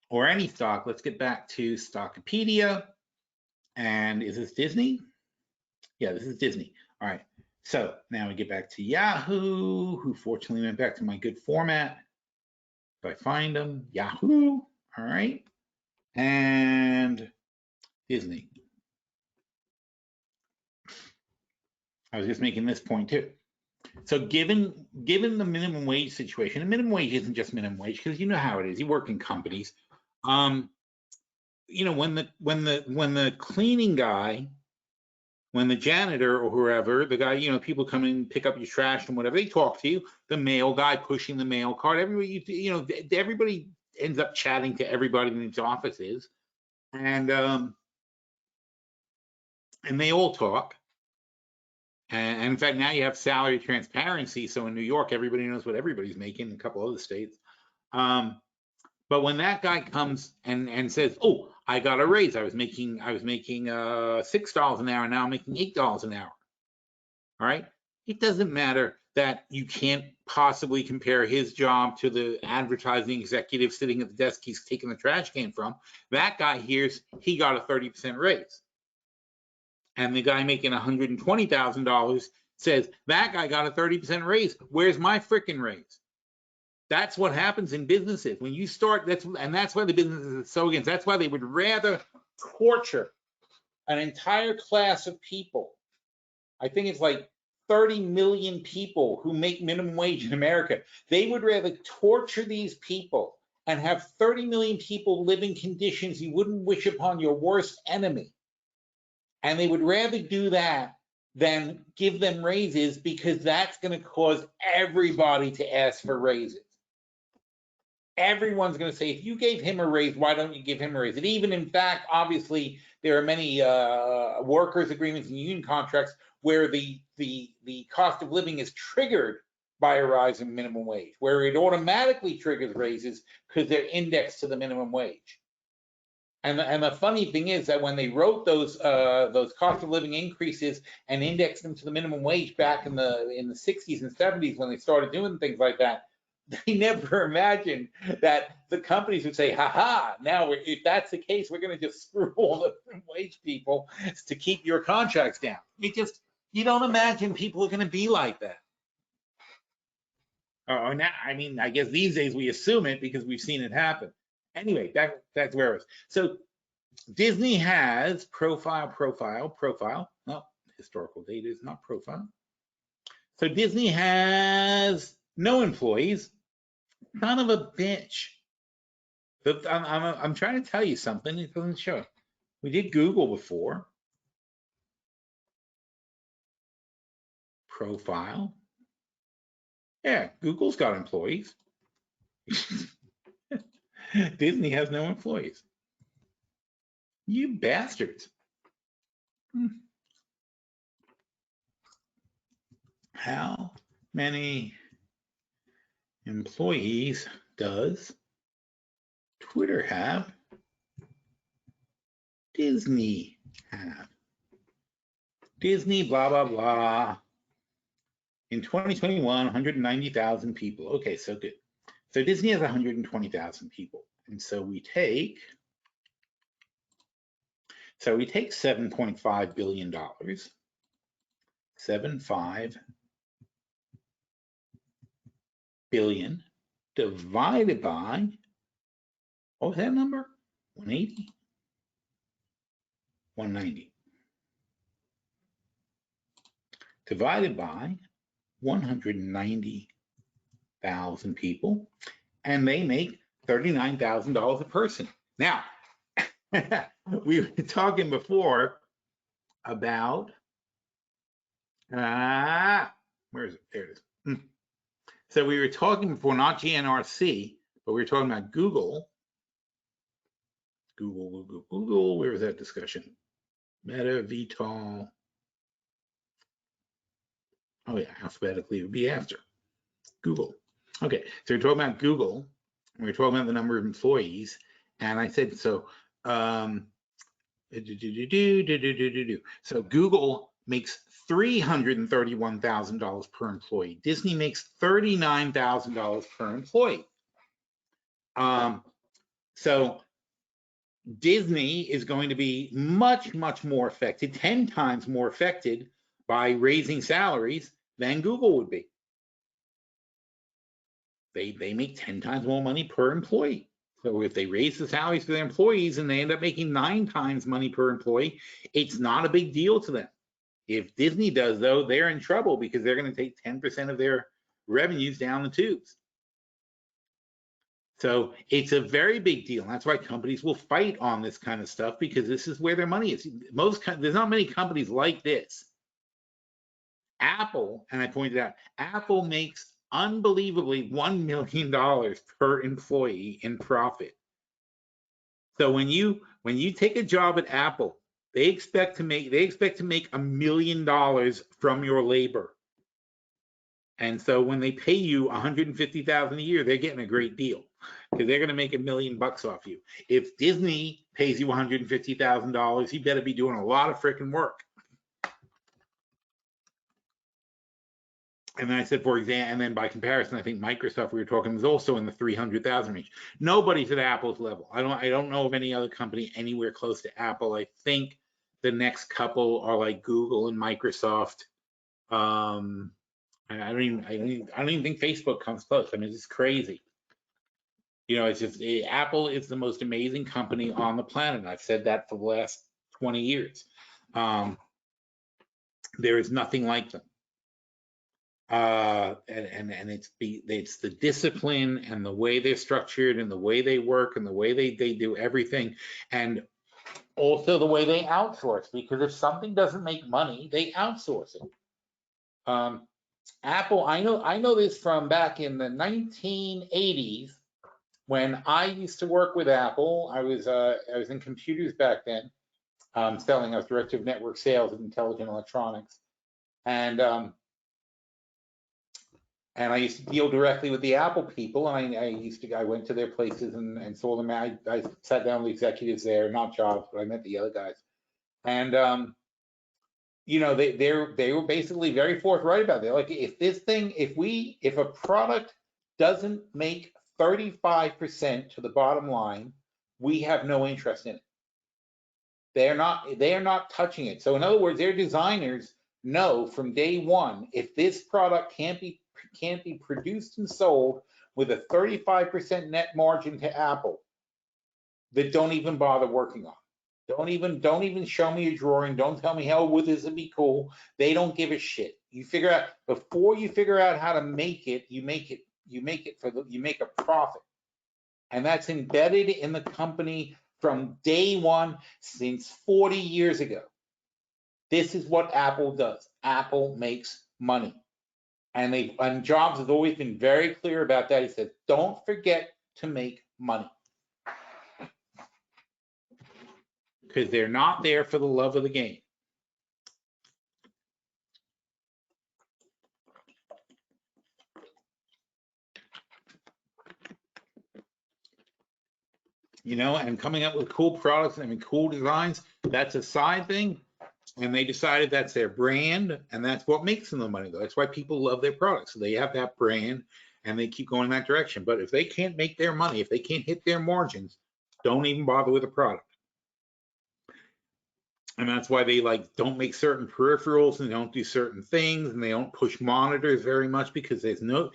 Or any stock. Let's get back to Stockopedia. And is this Disney? Yeah, this is Disney. All right. So now we get back to Yahoo, who fortunately went back to my good format. If I find them, Yahoo. All right. And Disney. I was just making this point too. So given the minimum wage situation, and minimum wage isn't just minimum wage, because you know how it is. You work in companies. You know, when the cleaning guy, when the janitor or whoever, the guy, you know, people come in, pick up your trash and whatever, they talk to you. The mail guy pushing the mail cart, everybody, you know, everybody ends up chatting to everybody in these offices, and they all talk. And in fact, now you have salary transparency. So in New York, everybody knows what everybody's making. In a couple other states. But when that guy comes and says, "Oh, I got a raise. I was making $6 an hour. Now I'm making $8 an hour." All right. It doesn't matter that you can't possibly compare his job to the advertising executive sitting at the desk he's taking the trash can from. That guy hears he got a 30% raise. And the guy making $120,000 says, that guy got a 30% raise. Where's my freaking raise? That's what happens in businesses. When you start, that's why the businesses are so against. That's why they would rather torture an entire class of people. I think it's like 30 million people who make minimum wage in America. They would rather torture these people and have 30 million people live in conditions you wouldn't wish upon your worst enemy. And they would rather do that than give them raises, because that's going to cause everybody to ask for raises. Everyone's going to say, if you gave him a raise, why don't you give him a raise? And even, in fact, obviously, there are many workers' agreements and union contracts where the cost of living is triggered by a rise in minimum wage, where it automatically triggers raises because they're indexed to the minimum wage. And the funny thing is that when they wrote those cost of living increases and indexed them to the minimum wage back in the 60s and 70s, when they started doing things like that, they never imagined that the companies would say, ha, now if that's the case, we're going to just screw all the wage people to keep your contracts down. You don't imagine people are going to be like that. Or now, I mean, I guess these days we assume it because we've seen it happen. Anyway, that's where it was. So Disney has profile. No, historical data is not profile. So Disney has no employees. Son of a bitch. I'm trying to tell you something. It doesn't show. We did Google before. Profile. Yeah, Google's got employees. Disney has no employees. You bastards. How many employees does Twitter have? Disney have? Disney, blah, blah, blah. In 2021, 190,000 people. Okay, so good. So Disney has 120,000 people. And so we take $7.5 billion, 7.5 billion divided by, what was that number? 180? 190. Divided by 190,000 people, and they make $39,000 a person. Now, we were talking before about, where is it? There it is. So we were talking before, not GNRC, but we were talking about Google. Google, where was that discussion? Meta, VTOL. Oh yeah, alphabetically it would be after Google. Okay, so we're talking about Google. We're talking about the number of employees, and I said so. So Google makes $331,000 per employee. Disney makes $39,000 per employee. So Disney is going to be much more affected, 10 times more affected by raising salaries than Google would be. They make 10 times more money per employee. So if they raise the salaries for their employees and they end up making 9 times money per employee, it's not a big deal to them. If Disney does, though, they're in trouble because they're going to take 10% of their revenues down the tubes. So it's a very big deal. And that's why companies will fight on this kind of stuff, because this is where their money is. There's not many companies like this. Apple, and I pointed out, Apple makes unbelievably $1 million per employee in profit. So when you take a job at Apple, they expect to make $1 million from your labor. And so when they pay you $150,000 a year, they're getting a great deal, because they're going to make $1 million off you. If Disney pays you $150,000, you better be doing a lot of freaking work. And then I said, for example, and then by comparison, I think Microsoft, we were talking, was also in the 300,000 range. Nobody's at Apple's level. I don't know of any other company anywhere close to Apple. I think the next couple are like Google and Microsoft. I don't even think Facebook comes close. I mean, it's crazy. You know, it's just Apple is the most amazing company on the planet. I've said that for the last 20 years. There is nothing like them. And it's the discipline and the way they're structured and the way they work and the way they do everything, and also the way they outsource, because if something doesn't make money, they outsource it. Apple, I know this from back in the 1980s when I used to work with Apple. I was in computers back then, selling. I was director of network sales at Intelligent Electronics, and I used to deal directly with the Apple people, and I went to their places and saw them. I sat down with executives there, not jobs, but I met the other guys, and you know, they were basically very forthright about it. They're like, if a product doesn't make 35% to the bottom line, we have no interest in it. They are not touching it. So in other words, their designers know from day one, if this product can't be produced and sold with a 35% net margin to Apple, that don't even bother working on. Don't even show me a drawing. Don't tell me how would this be cool. They don't give a shit. You figure out before you figure out how to make it, you make a profit. And that's embedded in the company from day one since 40 years ago. This is what Apple does. Apple makes money. And Jobs has always been very clear about that. He said, don't forget to make money. Because they're not there for the love of the game. You know, and coming up with cool products, I mean, cool designs, that's a side thing. And they decided that's their brand, and that's what makes them the money, though. That's why people love their products. So they have that brand, and they keep going in that direction. But if they can't make their money, if they can't hit their margins, don't even bother with the product. And that's why they don't make certain peripherals, and they don't do certain things, and they don't push monitors very much, because there's not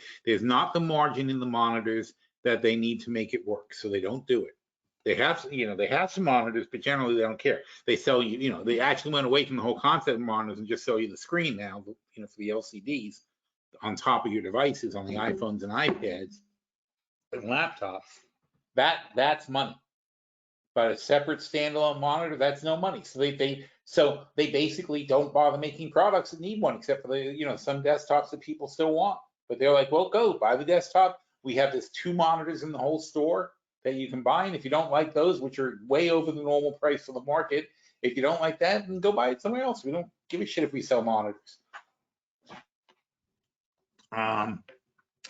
the margin in the monitors that they need to make it work. So they don't do it. They have some monitors, but generally they don't care. They sell you, they actually went away from the whole concept of monitors and just sell you the screen now, for the LCDs on top of your devices, on the iPhones and iPads and laptops. That's money. But a separate standalone monitor, that's no money. So they basically don't bother making products that need one, except for the some desktops that people still want. But they're like, well, go buy the desktop. We have this 2 monitors in the whole store that you can buy, and if you don't like those, which are way over the normal price of the market, if you don't like that, then go buy it somewhere else. We don't give a shit if we sell monitors.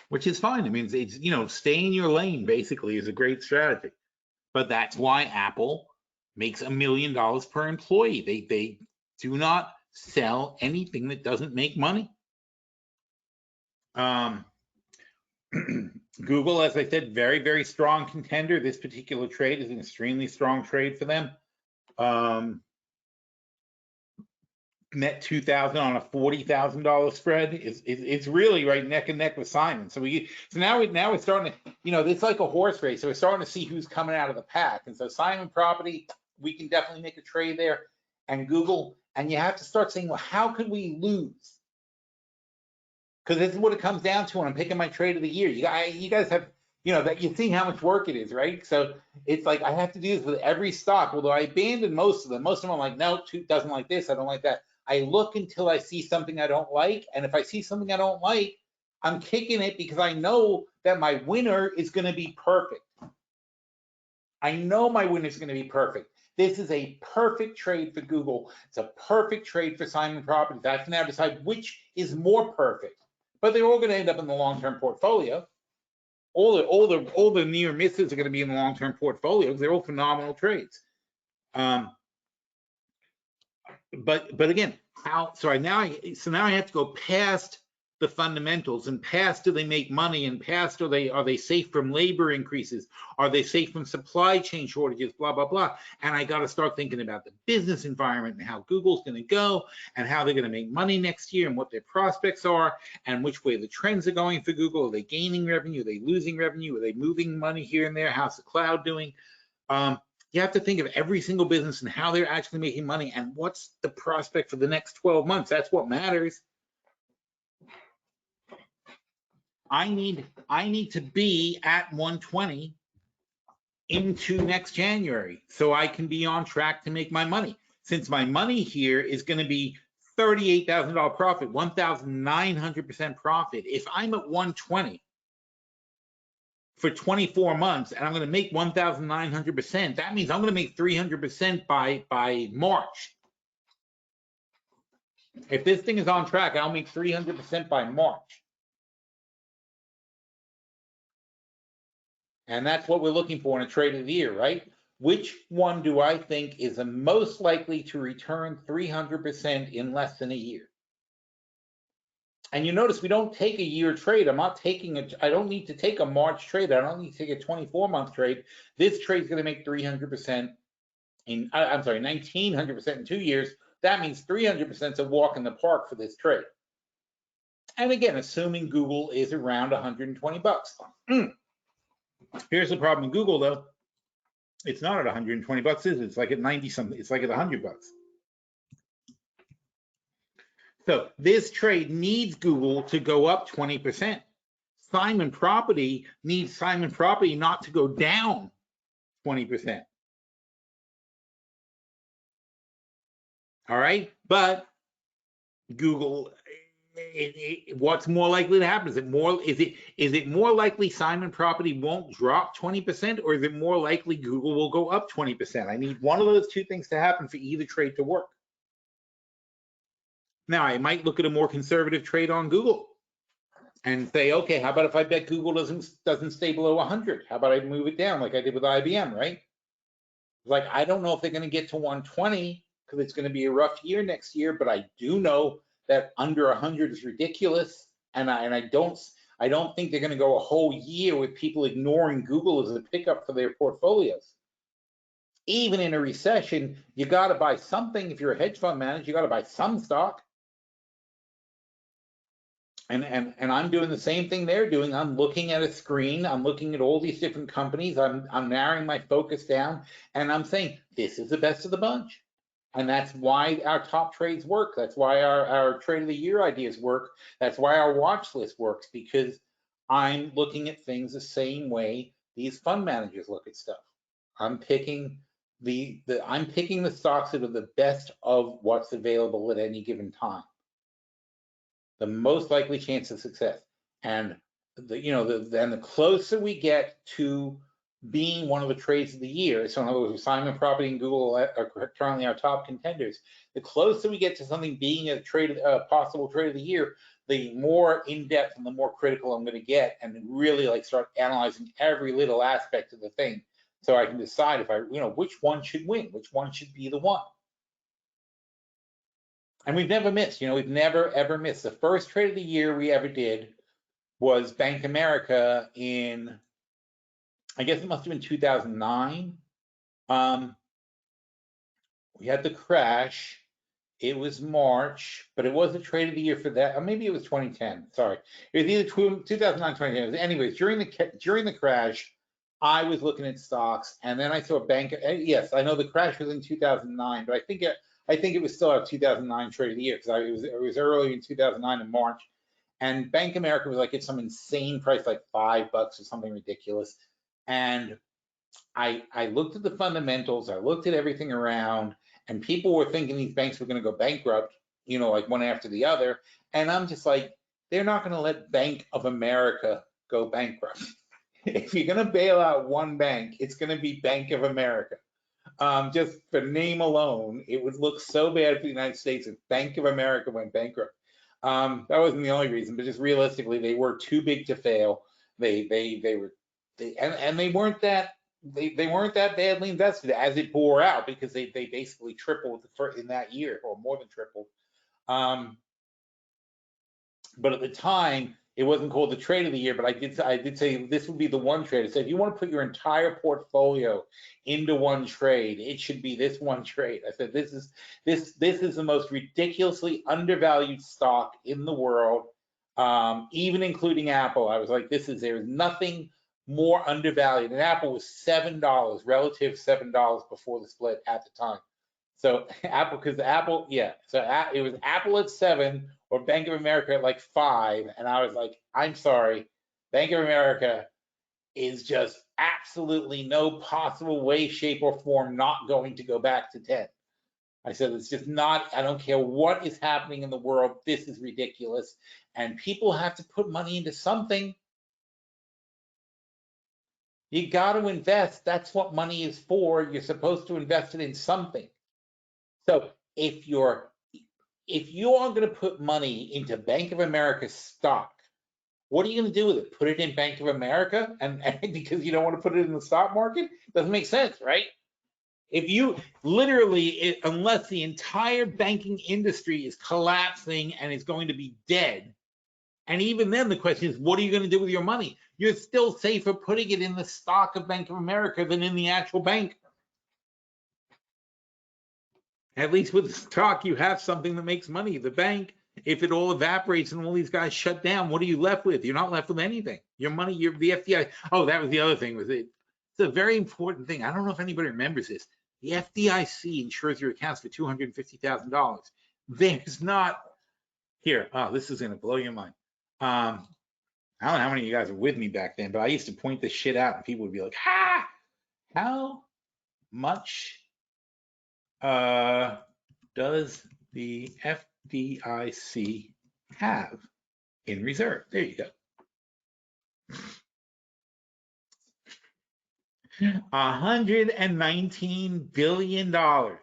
Which is fine. I mean, it's stay in your lane basically is a great strategy. But that's why Apple makes $1 million per employee. They do not sell anything that doesn't make money. Google, as I said, very, very strong contender. This particular trade is an extremely strong trade for them. Net 2,000 on a $40,000 spread it's really right neck and neck with Simon. So now we're starting to, it's like a horse race. So we're starting to see who's coming out of the pack. And so Simon Property, we can definitely make a trade there, and Google. And you have to start saying, well, how could we lose? Because this is what it comes down to when I'm picking my trade of the year. You guys have, that you see how much work it is, right? So it's like I have to do this with every stock. Although I abandoned most of them. Most of them I'm like, no, doesn't like this. I don't like that. I look until I see something I don't like. And if I see something I don't like, I'm kicking it because I know that my winner is going to be perfect. I know my winner is going to be perfect. This is a perfect trade for Google. It's a perfect trade for Simon Properties. I have to now decide which is more perfect. But they're all going to end up in the long-term portfolio. All the near misses are going to be in the long-term portfolio because they're all phenomenal trades. But again, now I have to go past the fundamentals, and past, do they make money, and past, are they safe from labor increases, are they safe from supply chain shortages, blah blah blah. And I got to start thinking about the business environment and how Google's going to go and how they're going to make money next year and what their prospects are and which way the trends are going for Google. Are they gaining revenue, are they losing revenue, are they moving money here and there, how's the cloud doing? You have to think of every single business and how they're actually making money and what's the prospect for the next 12 months. That's what matters. I need to be at 120 into next January so I can be on track to make my money. Since my money here is going to be $38,000 profit, 1,900% profit. If I'm at 120 for 24 months and I'm going to make 1,900%, that means I'm going to make 300% by March. If this thing is on track, I'll make 300% by March. And that's what we're looking for in a trade of the year, right? Which one do I think is the most likely to return 300% in less than a year? And you notice we don't take a year trade. I don't need to take a March trade. I don't need to take a 24-month trade. This trade is going to make 300% in, I'm sorry, 1,900% in 2 years. That means 300% is a walk in the park for this trade. And again, assuming Google is around 120 bucks. Here's the problem with Google though. It's not at 120 bucks, is it? It's like at 90 something. It's like at 100 bucks. So this trade needs Google to go up 20%. Simon Property needs Simon Property not to go down 20%. All right, but Google, what's more likely to happen? Is it more likely Simon Property won't drop 20%, or is it more likely Google will go up 20%? I need one of those two things to happen for either trade to work. Now, I might look at a more conservative trade on Google and say, okay, how about if I bet Google doesn't stay below 100? How about I move it down like I did with IBM, right? Like, I don't know if they're going to get to 120 because it's going to be a rough year next year, but I do know that under 100 is ridiculous, and I don't think they're going to go a whole year with people ignoring Google as a pickup for their portfolios. Even in a recession, you got to buy something. If you're a hedge fund manager, you got to buy some stock. And I'm doing the same thing they're doing. I'm looking at a screen. I'm looking at all these different companies. I'm narrowing my focus down, and I'm saying this is the best of the bunch. And that's why our top trades work. That's why our trade of the year ideas work. That's why our watch list works, because I'm looking at things the same way these fund managers look at stuff. I'm picking the stocks that are the best of what's available at any given time. The most likely chance of success. And the closer we get to being one of the trades of the year, so in other words, Simon Property and Google are currently our top contenders. The closer we get to something being a possible trade of the year, the more in-depth and the more critical I'm going to get, and really like start analyzing every little aspect of the thing, so I can decide if which one should win, which one should be the one. And we've never missed. We've never ever missed. The first trade of the year we ever did was Bank America in, I guess it must have been 2009. We had the crash. It was March, but it was a trade of the year for that. Or maybe it was 2010. Sorry, it was either 2009, 2010. Anyways, during the crash, I was looking at stocks, and then I saw Bank. Yes, I know the crash was in 2009, but I think it was still a 2009 trade of the year, because it was early in 2009 in March, and Bank America was like at some insane price, like $5 or something ridiculous. And I looked at the fundamentals, I looked at everything around, and people were thinking these banks were going to go bankrupt, like one after the other. And I'm just like, they're not going to let Bank of America go bankrupt. If you're going to bail out one bank, it's going to be Bank of America. Just for name alone, it would look so bad for the United States if Bank of America went bankrupt. That wasn't the only reason, but just realistically, they were too big to fail. They weren't that badly invested as it bore out, because they basically tripled in that year, or more than tripled. But at the time, it wasn't called the trade of the year, but I did say this would be the one trade. I said, if you want to put your entire portfolio into one trade, it should be this one trade. I said, this is the most ridiculously undervalued stock in the world, even including Apple. I was like, there's nothing more undervalued. And Apple was $7, relative $7 before the split at the time. So Apple, because Apple, yeah, so it was Apple at 7 or Bank of America at like 5, and I was like, I'm sorry, Bank of America is just absolutely no possible way, shape, or form not going to go back to 10. I said, it's just not, I don't care what is happening in the world, this is ridiculous, and people have to put money into something. You got to invest. That's what money is for. You're supposed to invest it in something. So if you are going to put money into Bank of America stock, what are you going to do with it? Put it in Bank of America and because you don't want to put it in the stock market? Doesn't make sense, right? If you literally, unless the entire banking industry is collapsing and is going to be dead, and even then the question is, what are you going to do with your money? You're still safer putting it in the stock of Bank of America than in the actual bank. At least with the stock, you have something that makes money. The bank, if it all evaporates and all these guys shut down, what are you left with? You're not left with anything. Your money, the FDIC. Oh, that was the other thing. It's a very important thing. I don't know if anybody remembers this. The FDIC insures your accounts for $250,000. There's not here. Oh, this is gonna blow your mind. I don't know how many of you guys were with me back then, but I used to point this shit out, and people would be like, "Ha! How much?" Does the FDIC have in reserve? There you go. $119 billion. The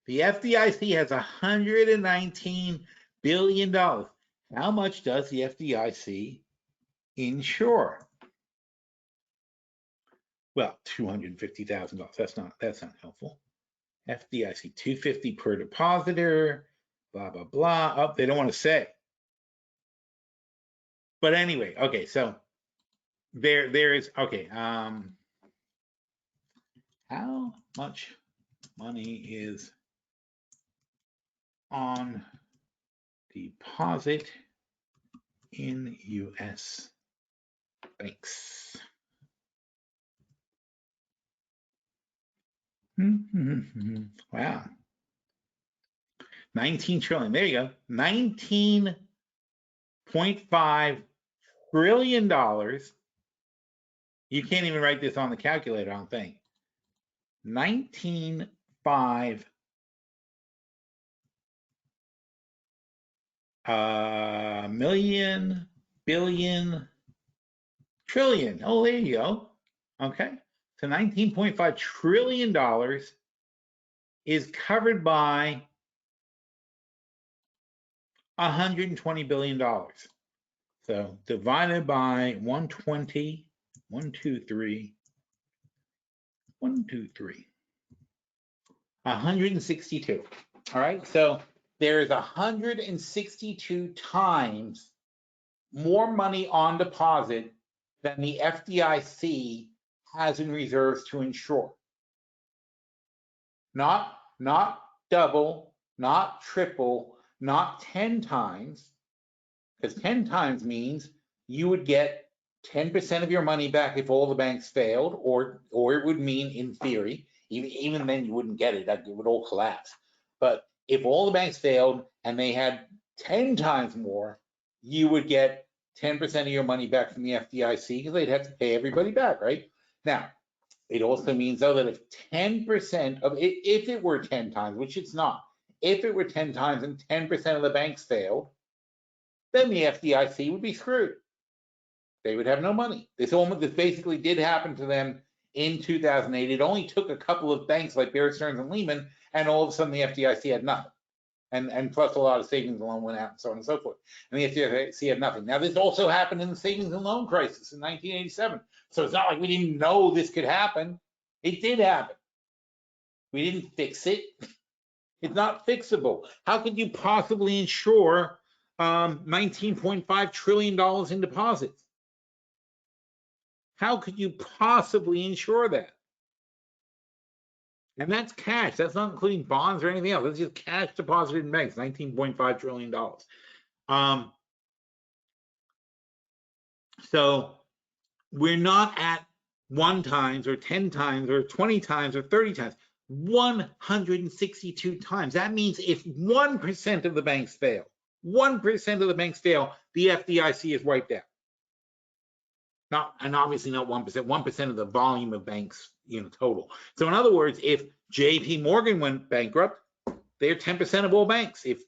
FDIC has $119 billion. How much does the FDIC insure? Well, $250,000. That's not helpful. FDIC $250 per depositor, blah blah blah. Oh, they don't want to say. But anyway, okay, so there is okay. How much money is on deposit in U.S. banks? Wow. 19 trillion. There you go. $19.5 trillion. You can't even write this on the calculator, I don't think. 19.5 million, billion, trillion. Oh, there you go. Okay. So $19.5 trillion is covered by $120 billion. So divided by 120, 123, 123, 162. All right. So there is 162 times more money on deposit than the FDIC has in reserves to insure. Not double, not triple, not 10 times, because 10 times means you would get 10% of your money back if all the banks failed, or it would mean, in theory, even then you wouldn't get it, it would all collapse. But if all the banks failed and they had 10 times more, you would get 10% of your money back from the FDIC because they'd have to pay everybody back, right? Now, it also means, though, that if 10% of it, if it were 10 times, which it's not, if it were 10 times and 10% of the banks failed, then the FDIC would be screwed. They would have no money. This basically did happen to them in 2008. It only took a couple of banks like Bear Stearns and Lehman, and all of a sudden the FDIC had nothing. And plus a lot of savings and loan went out and so on and so forth. And the FDIC had nothing. Now, this also happened in the savings and loan crisis in 1987. So it's not like we didn't know this could happen. It did happen. We didn't fix it. It's not fixable. How could you possibly insure $19.5 trillion in deposits? How could you possibly insure that? And that's cash. That's not including bonds or anything else. That's just cash deposited in banks, $19.5 trillion. So we're not at 1 times or 10 times or 20 times or 30 times, 162 times. That means if 1% of the banks fail, 1% of the banks fail, the FDIC is wiped out. Not, and obviously not 1%, 1% of the volume of banks, total. So in other words, if JP Morgan went bankrupt, they're 10% of all banks. If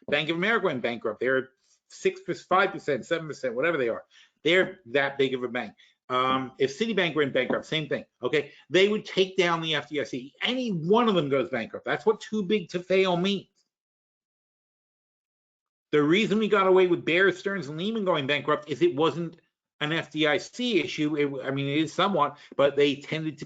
Bank of America went bankrupt, they're 6%, 5%, 7%, whatever they are. They're that big of a bank. If Citibank went bankrupt, same thing. Okay, they would take down the FDIC. Any one of them goes bankrupt. That's what too big to fail means. The reason we got away with Bear Stearns and Lehman going bankrupt is it wasn't an FDIC issue. It is somewhat, but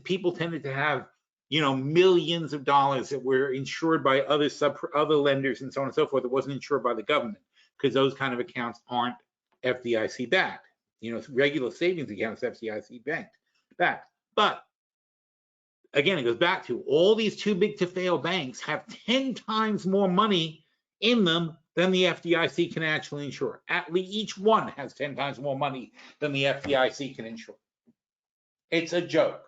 people tended to have, millions of dollars that were insured by other lenders and so on and so forth. It wasn't insured by the government because those kind of accounts aren't FDIC backed. Regular savings accounts FDIC backed. But again, it goes back to all these too big to fail banks have 10 times more money in them than the FDIC can actually insure. At least each one has 10 times more money than the FDIC can insure. It's a joke.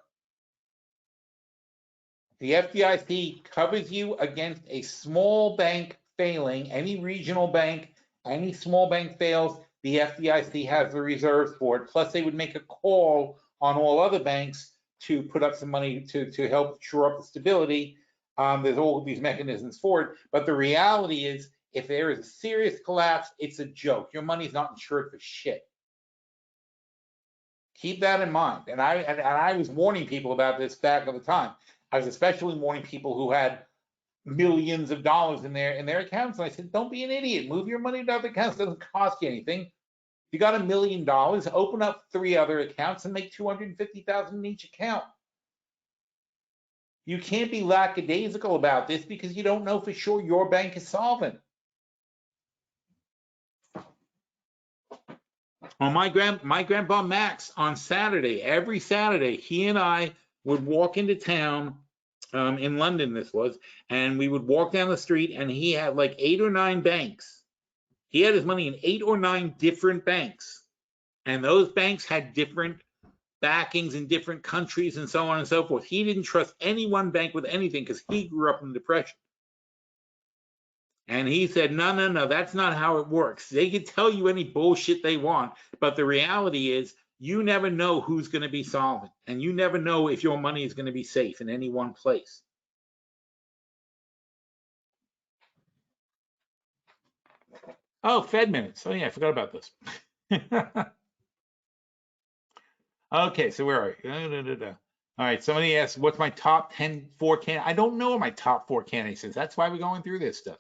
The FDIC covers you against a small bank failing. Any regional bank, any small bank fails, the FDIC has the reserves for it. Plus, they would make a call on all other banks to put up some money to help shore up the stability. There's all of these mechanisms for it. But the reality is, if there is a serious collapse, it's a joke. Your money's not insured for shit. Keep that in mind. And I was warning people about this back at the time. I was especially warning people who had millions of dollars in their accounts. And I said, don't be an idiot. Move your money to other accounts. It doesn't cost you anything. If you got $1 million, open up 3 other accounts and make $250,000 in each account. You can't be lackadaisical about this because you don't know for sure your bank is solvent. Well, my grandpa Max on Saturday, every Saturday, he and I would walk into town, in London this was, and we would walk down the street and he had like 8 or 9 banks. He had his money in 8 or 9 different banks. And those banks had different backings in different countries and so on and so forth. He didn't trust any one bank with anything because he grew up in the Depression. And he said, no, that's not how it works. They can tell you any bullshit they want, but the reality is you never know who's going to be solvent, and you never know if your money is going to be safe in any one place. Oh, Fed minutes. Oh, yeah, I forgot about this. Okay, so where are we? All right, somebody asked, what's my top 10 candidates? I don't know what my top 4 candidates is. That's why we're going through this stuff.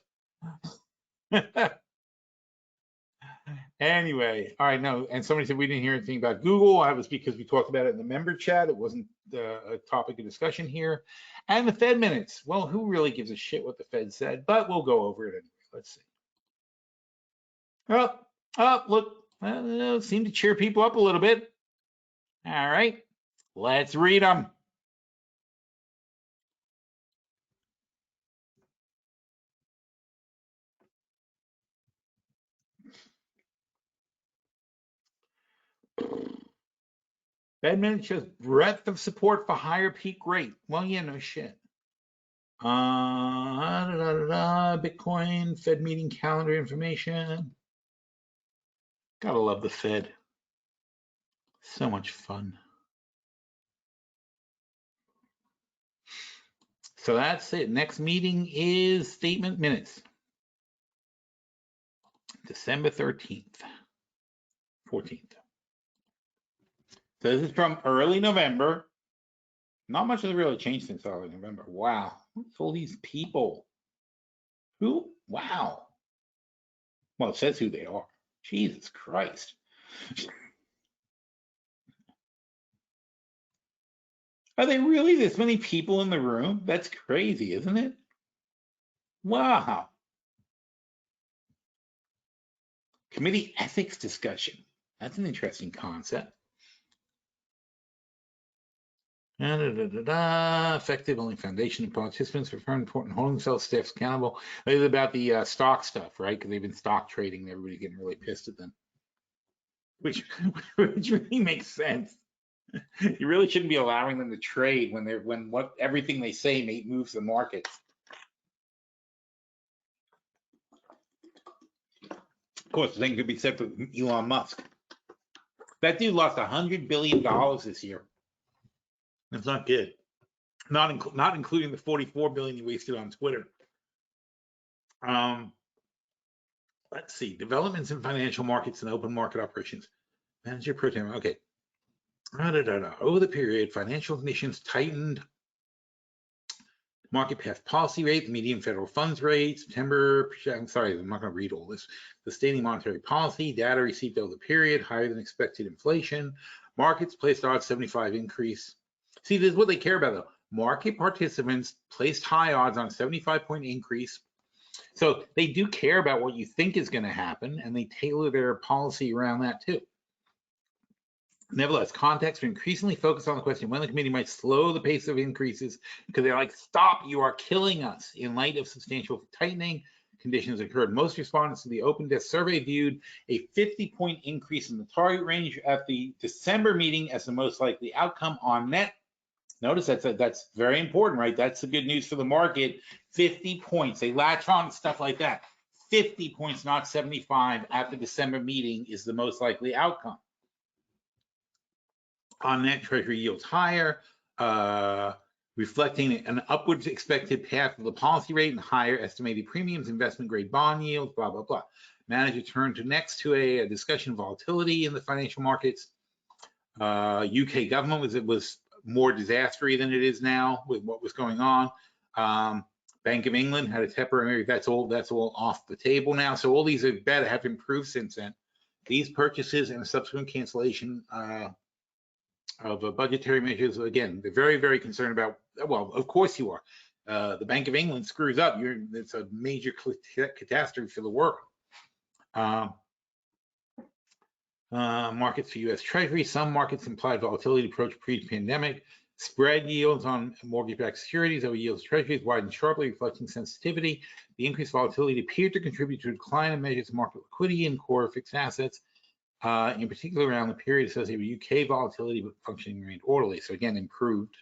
Anyway, all right, no, and somebody said we didn't hear anything about Google. That was because we talked about it in the member chat. It wasn't a topic of discussion here. And the Fed minutes. Well, who really gives a shit what the Fed said? But we'll go over it anyway. Let's see. Oh, look, seemed to cheer people up a little bit. All right, let's read them. Fed minutes shows breadth of support for higher peak rate. Well, yeah, no shit. Bitcoin, Fed meeting calendar information. Gotta love the Fed. So much fun. So that's it. Next meeting is statement minutes. December 13th, 14th. So this is from early November. Not much has really changed since early November. Wow. What's all these people? Who? Wow. Well, it says who they are. Jesus Christ. Are there really this many people in the room? That's crazy, isn't it? Wow. Committee ethics discussion. That's an interesting concept. Effective only foundation and participants refer important holding themselves, staffs accountable. This is about the stock stuff, right? Because they've been stock trading, and everybody's getting really pissed at them, which really makes sense. You really shouldn't be allowing them to trade when everything they say moves the markets. Of course, the same could be said for Elon Musk. That dude lost $100 billion this year. That's not good. Not including the $44 billion he wasted on Twitter. Let's see. Developments in financial markets and open market operations. Manager pro tem. Okay. Over the period, financial conditions tightened. Market passed policy rate, the median federal funds rate, September. I'm sorry, I'm not going to read all this. Sustaining monetary policy, data received over the period, higher than expected inflation. Markets placed odds 75 increase. See, this is what they care about though. Market participants placed high odds on a 75-point increase. So they do care about what you think is going to happen, and they tailor their policy around that too. Nevertheless, contexts are increasingly focused on the question when the committee might slow the pace of increases, because they're like, stop, you are killing us. In light of substantial tightening conditions occurred, most respondents to the open desk survey viewed a 50-point increase in the target range at the December meeting as the most likely outcome on net. Notice that's very important, right? That's the good news for the market. 50 points. They latch on to stuff like that. 50 points, not 75, at the December meeting is the most likely outcome. On net, Treasury yields higher, reflecting an upwards expected path of the policy rate and higher estimated premiums, investment grade bond yields, blah, blah, blah. Manager turned to next to a discussion of volatility in the financial markets. UK government was more disastrous than it is now with what was going on. Bank of England had a temporary, that's all off the table now. So all these are better, have improved since then. These purchases and subsequent cancellation of budgetary measures, again, they're very, very concerned about, well, of course you are. The Bank of England screws up, it's a major catastrophe for the world. Markets for U.S. Treasury, some markets implied volatility approach pre-pandemic. Spread yields on mortgage-backed securities over yields of treasuries widened sharply, reflecting sensitivity. The increased volatility appeared to contribute to a decline in measures of market liquidity in core fixed assets, in particular around the period associated with UK volatility, but functioning remained orderly. So again, improved.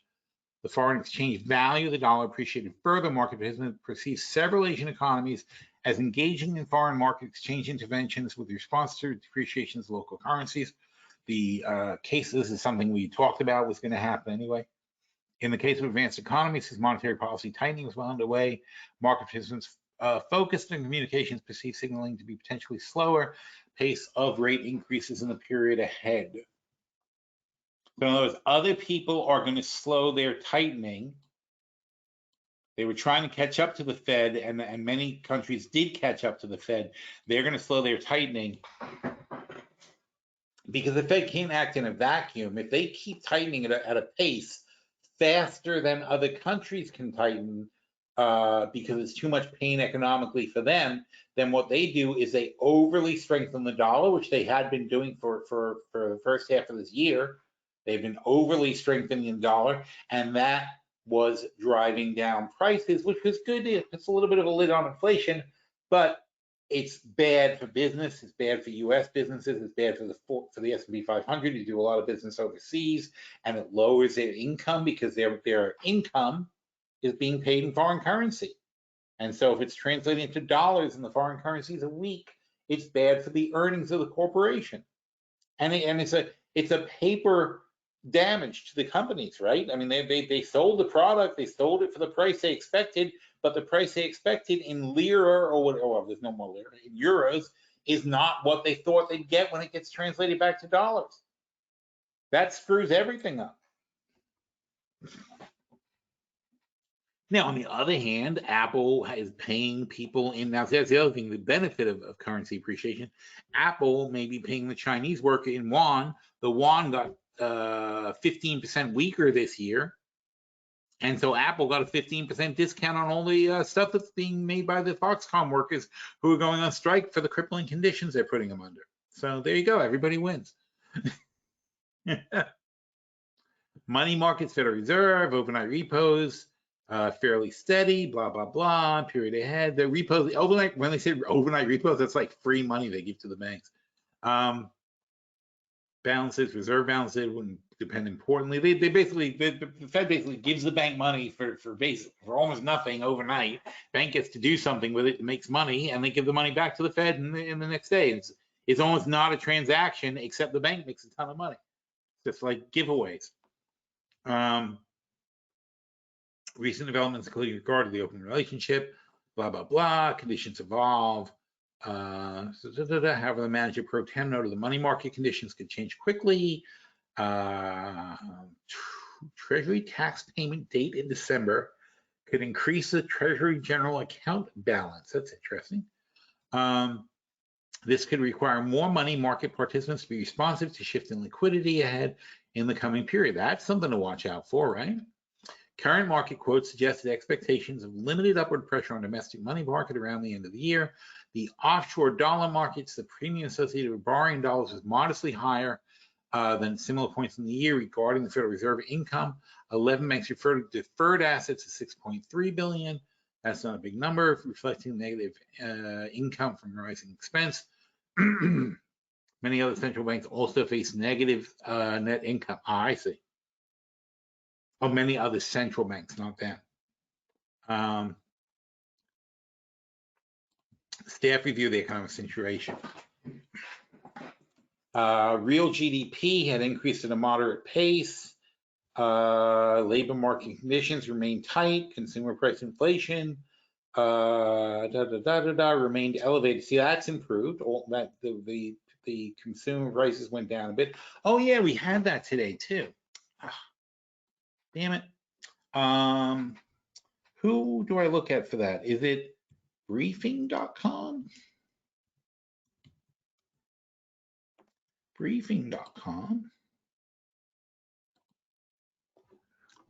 The foreign exchange value of the dollar appreciated further. Market participants perceived several Asian economies as engaging in foreign market exchange interventions with response to depreciations of local currencies. The case, this is something we talked about was going to happen anyway. In the case of advanced economies, as monetary policy tightening was well underway, market participants focused on communications perceived signaling to be potentially slower pace of rate increases in the period ahead. So in other words, other people are going to slow their tightening. They were trying to catch up to the Fed, and many countries did catch up to the Fed. They're going to slow their tightening because the Fed can't act in a vacuum. If they keep tightening at a pace faster than other countries can tighten, because it's too much pain economically for them, then what they do is they overly strengthen the dollar, which they had been doing for the first half of this year. They've been overly strengthening the dollar, and that was driving down prices, which was good. It's a little bit of a lid on inflation, but it's bad for business. It's bad for U.S. businesses. It's bad for the S&P 500. You do a lot of business overseas, and it lowers their income because their income is being paid in foreign currency. And so if it's translated into dollars and the foreign currencies are weak, it's bad for the earnings of the corporation. And it's a paper damage to the companies, right? I mean, they sold the product, they sold it for the price they expected, but the price they expected in lira or there's no more lira, in euros, is not what they thought they'd get when it gets translated back to dollars. That screws everything up. Now, on the other hand, Apple is paying people in, now that's the other thing, the benefit of currency appreciation. Apple may be paying the Chinese worker in yuan. The yuan got 15% weaker this year. And so Apple got a 15% discount on all the stuff that's being made by the Foxconn workers who are going on strike for the crippling conditions they're putting them under. So there you go, everybody wins. Money markets, Federal Reserve, overnight repos, fairly steady, blah, blah, blah, period ahead. The repos, overnight, when they say overnight repos, that's like free money they give to the banks. Balances, reserve balances wouldn't depend importantly. They basically, the Fed basically gives the bank money for almost nothing overnight. Bank gets to do something with it, makes money, and they give the money back to the Fed in the next day. It's almost not a transaction, except the bank makes a ton of money. Just like giveaways. Recent developments including regard to the open relationship, blah, blah, blah, conditions evolve. However, the manager pro tem noted the money market conditions could change quickly. Treasury tax payment date in December could increase the Treasury general account balance. That's interesting. This could require more money market participants to be responsive to shifting liquidity ahead in the coming period. That's something to watch out for, right? Current market quotes suggested expectations of limited upward pressure on domestic money market around the end of the year. The offshore dollar markets, the premium associated with borrowing dollars was modestly higher than similar points in the year. Regarding the Federal Reserve income, 11 banks referred to deferred assets of $6.3 billion. That's not a big number, reflecting negative income from rising expense. Many other central banks also face negative net income. I see. Oh, many other central banks, not them. Staff review the economic situation. Real GDP had increased at a moderate pace. Labor market conditions remained tight. Consumer price inflation remained elevated. See, that's improved. All that the consumer prices went down a bit. Oh yeah, we had that today too. Damn it. Who do I look at for that? Is it briefing.com? Briefing.com.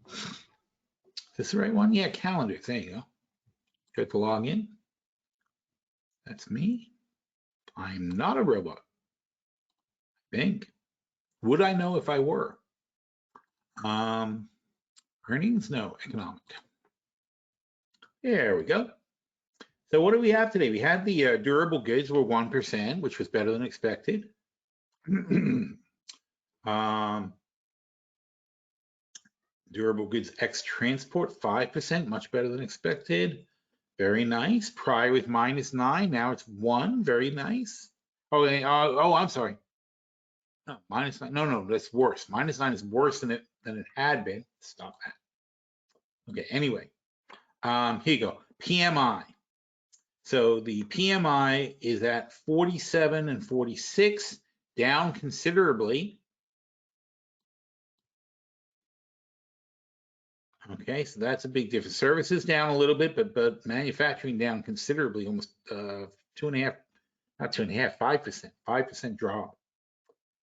Is this the right one? Yeah, calendar. There you go. Good to log in. That's me. I'm not a robot. I think. Would I know if I were? Earnings? No. Economic. There we go. So what do we have today? We had the durable goods were 1%, which was better than expected. Durable goods ex transport 5%, much better than expected. Very nice. Prior was -9, now it's 1. Very nice. Oh, I'm sorry. No, -9. No, that's worse. -9 is worse than it had been. Stop that. Okay. Anyway, here you go. PMI. So the PMI is at 47 and 46, down considerably. Okay, so that's a big difference. Services down a little bit, but manufacturing down considerably, almost 2.5, not 2.5, 5%, 5% drop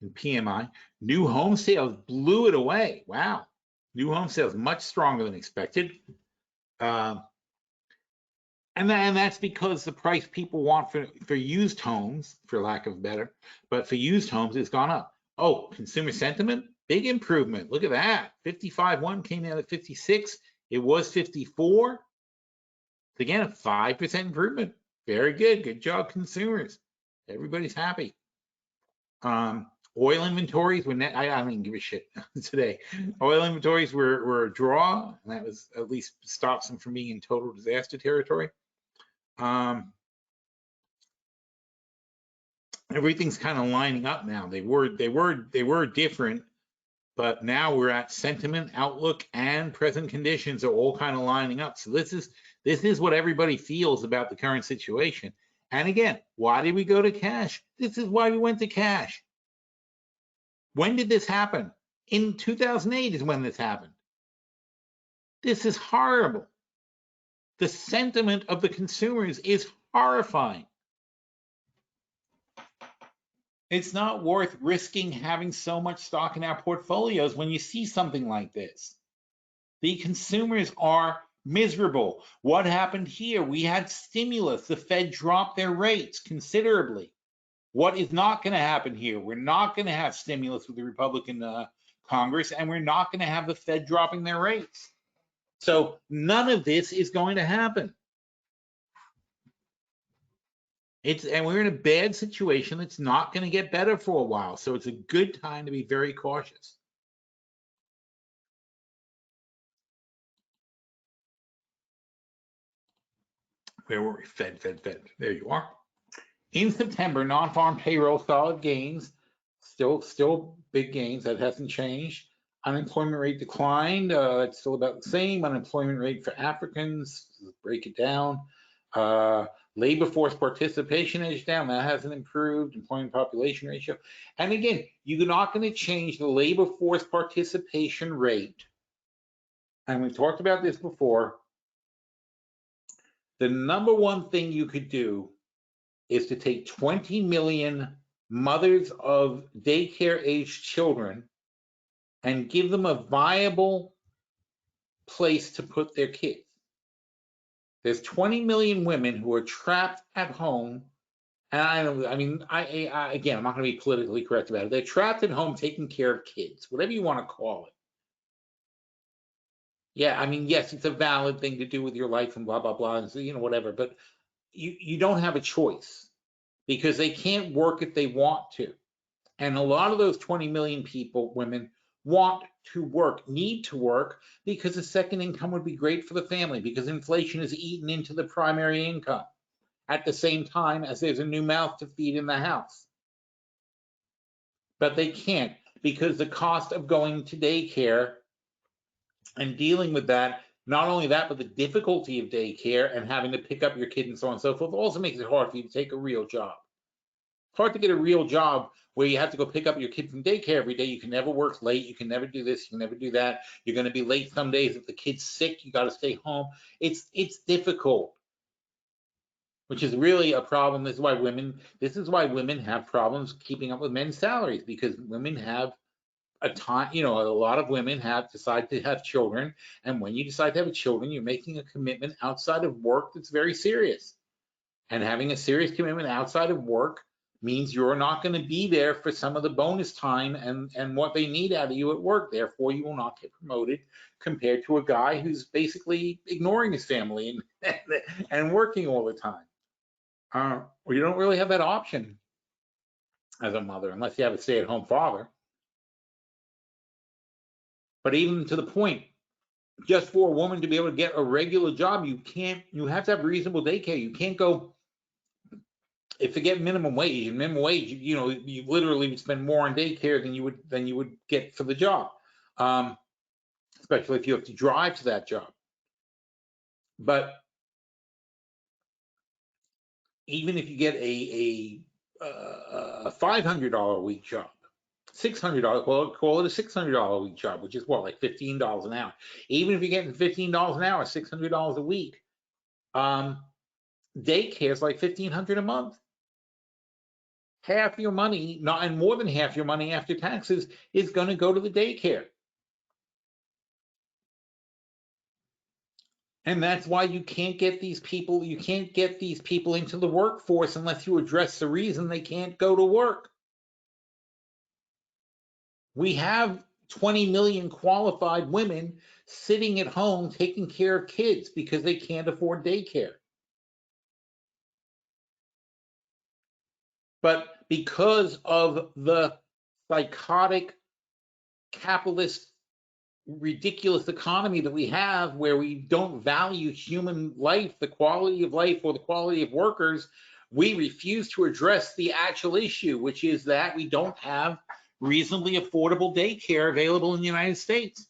in PMI. New home sales blew it away. Wow, new home sales much stronger than expected. And that's because the price people want for used homes, for lack of better, but for used homes, it's gone up. Oh, consumer sentiment, big improvement. Look at that. 55.1 came out at 56. It was 54. Again, a 5% improvement. Very good. Good job, consumers. Everybody's happy. Oil inventories were net. I don't even give a shit today. Oil inventories were a draw, and that was at least stops them from being in total disaster territory. Everything's kind of lining up now. They were different, but now we're at sentiment, outlook, and present conditions are all kind of lining up. So this is what everybody feels about the current situation. And again, why did we go to cash? This is why we went to cash. When did this happen? In 2008 is when this happened. This is horrible. The sentiment of the consumers is horrifying. It's not worth risking having so much stock in our portfolios when you see something like this. The consumers are miserable. What happened here? We had stimulus. The Fed dropped their rates considerably. What is not going to happen here? We're not going to have stimulus with the Republican Congress, and we're not going to have the Fed dropping their rates. So none of this is going to happen. And we're in a bad situation that's not going to get better for a while. So it's a good time to be very cautious. Where were we? Fed. There you are. In September, non-farm payroll, solid gains, still big gains. That hasn't changed. Unemployment rate declined. It's still about the same. Unemployment rate for Africans, break it down. Labor force participation is down. That hasn't improved. Employment population ratio. And again, you're not going to change the labor force participation rate. And we talked about this before. The number one thing you could do is to take 20 million mothers of daycare-aged children and give them a viable place to put their kids. There's 20 million women who are trapped at home, and again, I'm not going to be politically correct about it. They're trapped at home taking care of kids, whatever you want to call it. Yeah, I mean, yes, it's a valid thing to do with your life and blah, blah, blah, and so, whatever, but you don't have a choice because they can't work if they want to. And a lot of those 20 million women want to work, need to work, because a second income would be great for the family, because inflation is eaten into the primary income at the same time as there's a new mouth to feed in the house. But they can't, because the cost of going to daycare and dealing with that, not only that, but the difficulty of daycare and having to pick up your kid and so on and so forth also makes it hard for you to take a real job. It's hard to get a real job where you have to go pick up your kid from daycare every day. You can never work late. You can never do this. You can never do that. You're going to be late some days. If the kid's sick, you got to stay home. It's difficult, which is really a problem. This is why women have problems keeping up with men's salaries, because women have a lot of women have decided to have children. And when you decide to have children, you're making a commitment outside of work that's very serious. And having a serious commitment outside of work means you're not going to be there for some of the bonus time and what they need out of you at work. Therefore, you will not get promoted compared to a guy who's basically ignoring his family and working all the time. Well, you don't really have that option as a mother unless you have a stay-at-home father. But even to the point, just for a woman to be able to get a regular job, you have to have reasonable daycare. You can't go, if you get minimum wage, you literally would spend more on daycare than you would get for the job, especially if you have to drive to that job. But even if you get a $500 a week job, $600, call it a $600 a week job, which is what, like $15 an hour. Even if you're getting $15 an hour, $600 a week, daycare is like $1,500 a month. Half your money, and more than half your money after taxes, is going to go to the daycare. And that's why you can't get these people into the workforce unless you address the reason they can't go to work. We have 20 million qualified women sitting at home taking care of kids because they can't afford daycare. But because of the psychotic, capitalist, ridiculous economy that we have, where we don't value human life, the quality of life, or the quality of workers, we refuse to address the actual issue, which is that we don't have reasonably affordable daycare available in the United States.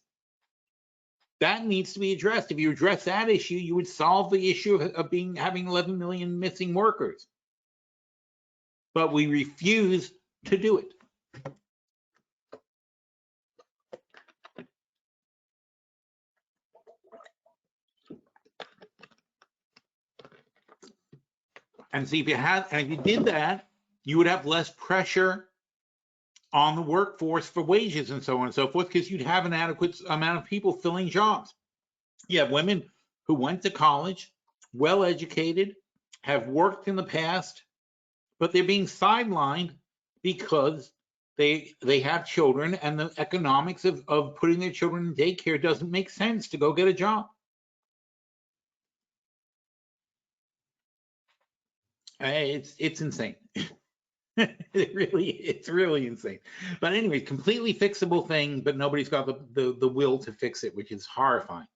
That needs to be addressed. If you address that issue, you would solve the issue of having 11 million missing workers. But we refuse to do it. And see, if you did that, you would have less pressure on the workforce for wages and so on and so forth, because you'd have an adequate amount of people filling jobs. You have women who went to college, well educated, have worked in the past, but they're being sidelined because they have children, and the economics of putting their children in daycare doesn't make sense to go get a job. It's insane. It's really insane. But anyway, completely fixable thing, but nobody's got the will to fix it, which is horrifying.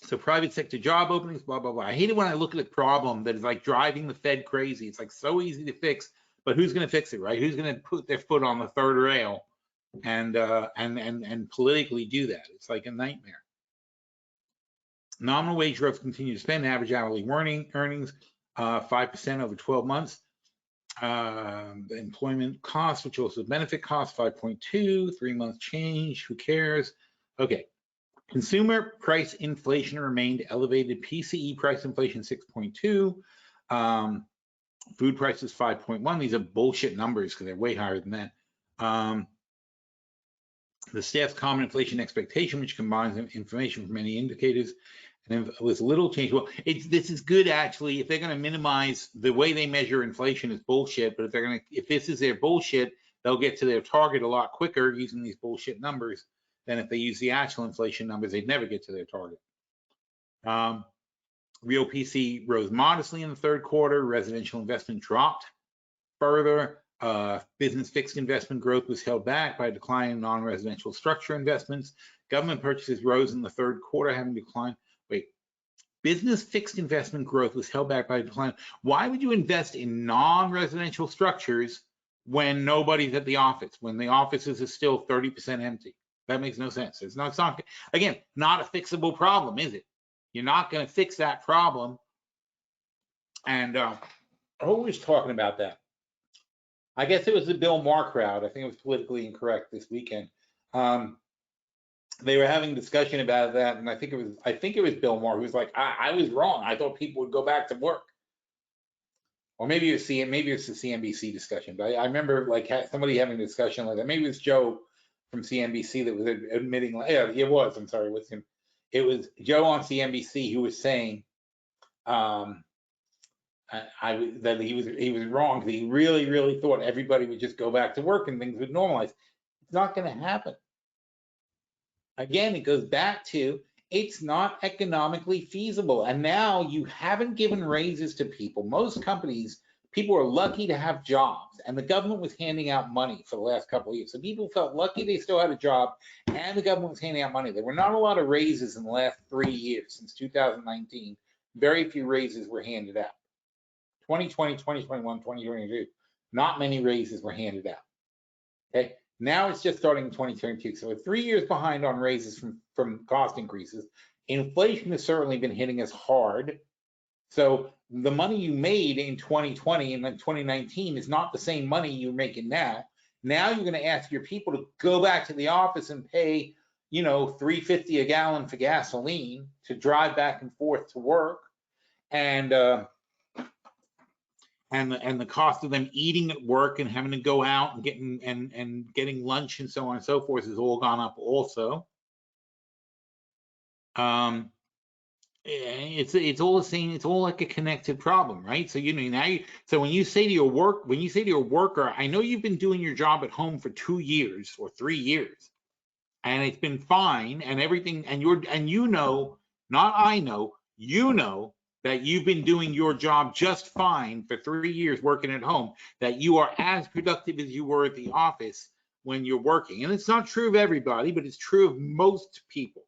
So private sector job openings, blah, blah, blah. I hate it when I look at a problem that is like driving the Fed crazy. It's like so easy to fix, but who's going to fix it, right? Who's going to put their foot on the third rail and politically do that? It's like a nightmare. Nominal wage growth continue to spend, average hourly earnings 5% over 12 months. Employment costs, which also benefit costs, 5.2, 3-month change, who cares? Okay. Consumer price inflation remained elevated. PCE price inflation 6.2. Food prices 5.1. These are bullshit numbers because they're way higher than that. The staff's common inflation expectation, which combines information from many indicators, and with little change. Well, this is good actually. If they're going to minimize the way they measure inflation is bullshit, but if this is their bullshit, they'll get to their target a lot quicker using these bullshit numbers than if they use the actual inflation numbers. They'd never get to their target. Real PC rose modestly in the third quarter. Residential investment dropped further. Business fixed investment growth was held back by a decline in non-residential structure investments. Government purchases rose in the third quarter, having declined. Wait, business fixed investment growth was held back by a decline. Why would you invest in non-residential structures when nobody's at the office, when the offices are still 30% empty? That makes no sense. It's not, again, not a fixable problem, is it? You're not going to fix that problem. And who was talking about that? I guess it was the Bill Maher crowd. I think it was politically incorrect this weekend. They were having a discussion about that, and I think it was Bill Maher who was like, I was wrong. I thought people would go back to work. Or maybe it's the CNBC discussion. But I remember like somebody having a discussion like that. Maybe it was Joe from CNBC that was admitting, yeah, it was. I'm sorry, what's him? It was Joe on CNBC who was saying that he was wrong because he really thought everybody would just go back to work and things would normalize. It's not going to happen. Again, it goes back to it's not economically feasible. And now you haven't given raises to people. Most companies, people are lucky to have jobs, and the government was handing out money for the last couple of years. So people felt lucky they still had a job, and the government was handing out money. There were not a lot of raises in the last 3 years since 2019. Very few raises were handed out. 2020, 2021, 2022, not many raises were handed out. Okay. Now it's just starting in 2022. So we're 3 years behind on raises from cost increases. Inflation has certainly been hitting us hard. So the money you made in 2020 and then 2019 is not the same money you're making now. Now you're going to ask your people to go back to the office and pay, you know, $3.50 a gallon for gasoline to drive back and forth to work. And the cost of them eating at work and having to go out and getting lunch and so on and so forth has all gone up also. It's all the same. It's all like a connected problem, right? So so when you say to your worker, I know you've been doing your job at home for 2 years or 3 years, and it's been fine and everything, and you know, not I know, you know that you've been doing your job just fine for 3 years working at home, that you are as productive as you were at the office when you're working. And it's not true of everybody, but it's true of most people.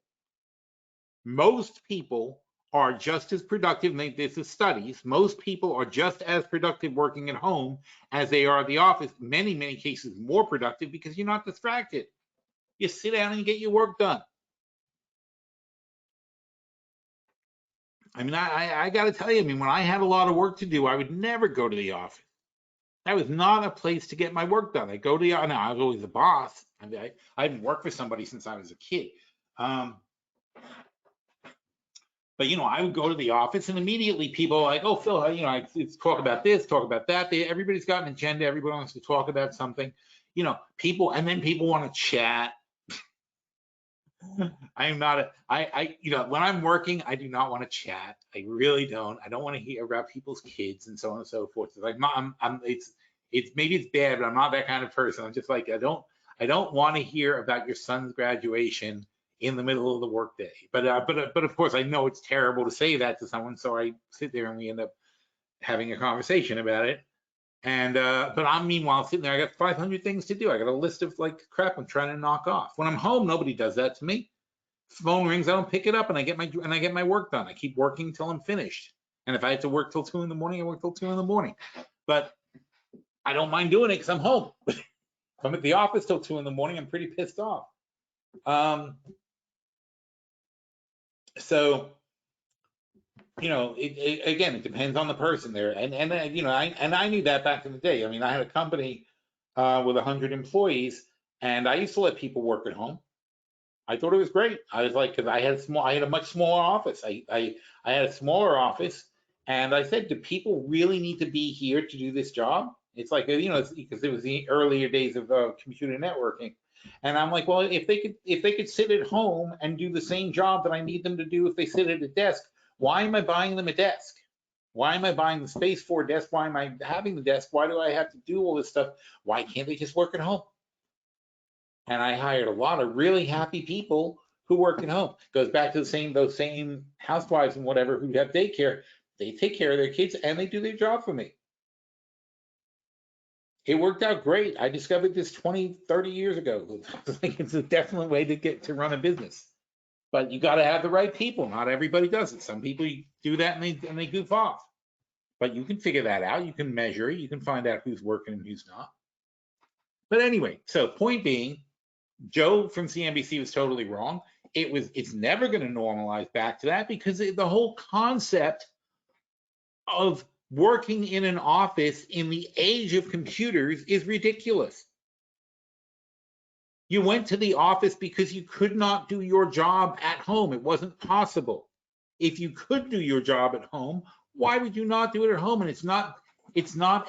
Most people are just as productive, and this is studies, most people are just as productive working at home as they are at the office, many cases more productive because you're not distracted. You sit down and you get your work done. I mean, I got to tell you, I mean, when I had a lot of work to do, I would never go to the office. That was not a place to get my work done. I go to the, no, I was always the boss. I hadn't worked for somebody since I was a kid. But, you know, I would go to the office and immediately people are like, oh, Phil, you know, let's talk about this, talk about that. Everybody's got an agenda. Everybody wants to talk about something, you know, and then people want to chat. I am not you know, when I'm working, I do not want to chat. I really don't. I don't want to hear about people's kids and so on and so forth. It's like, it's maybe it's bad, but I'm not that kind of person. I'm just like, I don't want to hear about your son's graduation in the middle of the workday. But of course, I know it's terrible to say that to someone, so I sit there and we end up having a conversation about it. And but I'm meanwhile sitting there, I got 500 things to do. I got a list of like crap I'm trying to knock off. When I'm home, nobody does that to me. Phone rings, I don't pick it up, and I get my work done. I keep working until I'm finished. And if I have to work till 2 in the morning, I work till 2 in the morning. But I don't mind doing it because I'm home. If I'm at the office till 2 in the morning, I'm pretty pissed off. So you know, again, it depends on the person there, and you know, I knew that back in the day. I mean, I had a company with 100 employees, and I used to let people work at home. I thought it was great. I was like, because I had a much smaller office. I had a smaller office, and I said, do people really need to be here to do this job? It's like, you know, because it was the earlier days of computer networking, and I'm like, well, if they could sit at home and do the same job that I need them to do if they sit at a desk, why am I buying them a desk? Why am I buying the space for a desk? Why am I having the desk? Why do I have to do all this stuff? Why can't they just work at home? And I hired a lot of really happy people who work at home. Goes back to those same housewives and whatever who have daycare. They take care of their kids and they do their job for me. It worked out great. I discovered this 20, 30 years ago. It's a definite way to run a business. But you got to have the right people. Not everybody does it. Some people do that and they goof off. But you can figure that out. You can measure it. You can find out who's working and who's not. But anyway, so point being, Joe from CNBC was totally wrong. It's never going to normalize back to that because the whole concept of working in an office in the age of computers is ridiculous. You went to the office because you could not do your job at home. It wasn't possible. If you could do your job at home, why would you not do it at home? And it's not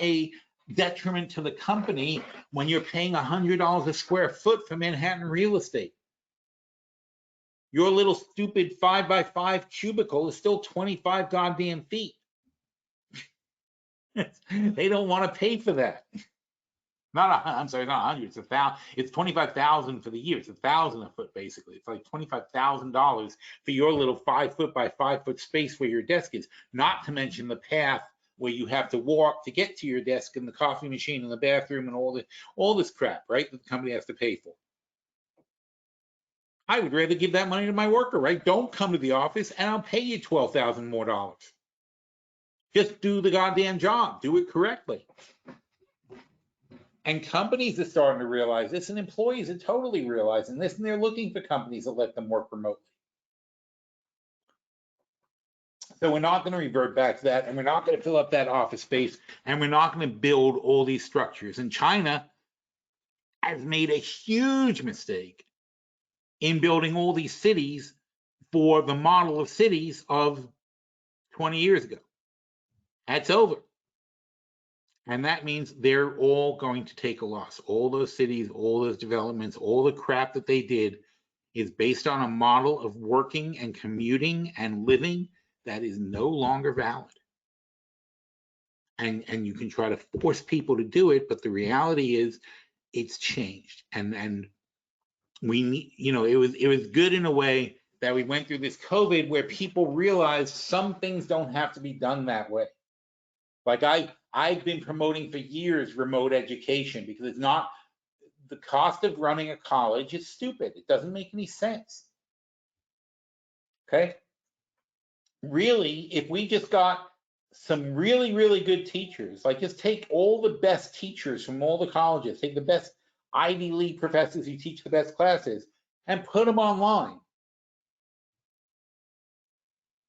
a detriment to the company when you're paying $100 a square foot for Manhattan real estate. Your little stupid 5x5 cubicle is still 25 goddamn feet. They don't want to pay for that. I'm sorry, not 100. It's 1,000. It's 25,000 for the year. It's 1,000 a foot basically. It's like $25,000 for your little 5 foot by 5 foot space where your desk is. Not to mention the path where you have to walk to get to your desk and the coffee machine and the bathroom and all this crap, right? That the company has to pay for. I would rather give that money to my worker, right? Don't come to the office and I'll pay you $12,000 more. Just do the goddamn job. Do it correctly. And companies are starting to realize this, and employees are totally realizing this, and they're looking for companies that let them work remotely. So we're not going to revert back to that, and we're not going to fill up that office space, and we're not going to build all these structures. And China has made a huge mistake in building all these cities for the model of cities of 20 years ago. That's over. And that means they're all going to take a loss. All those cities, all those developments, all the crap that they did is based on a model of working and commuting and living that is no longer valid. And you can try to force people to do it, but the reality is it's changed. And we need, you know, it was good in a way that we went through this COVID where people realized some things don't have to be done that way. Like I've been promoting for years remote education because it's not, the cost of running a college is stupid. It doesn't make any sense. Okay. Really, if we just got some really, really good teachers, like just take all the best teachers from all the colleges, take the best Ivy League professors who teach the best classes and put them online.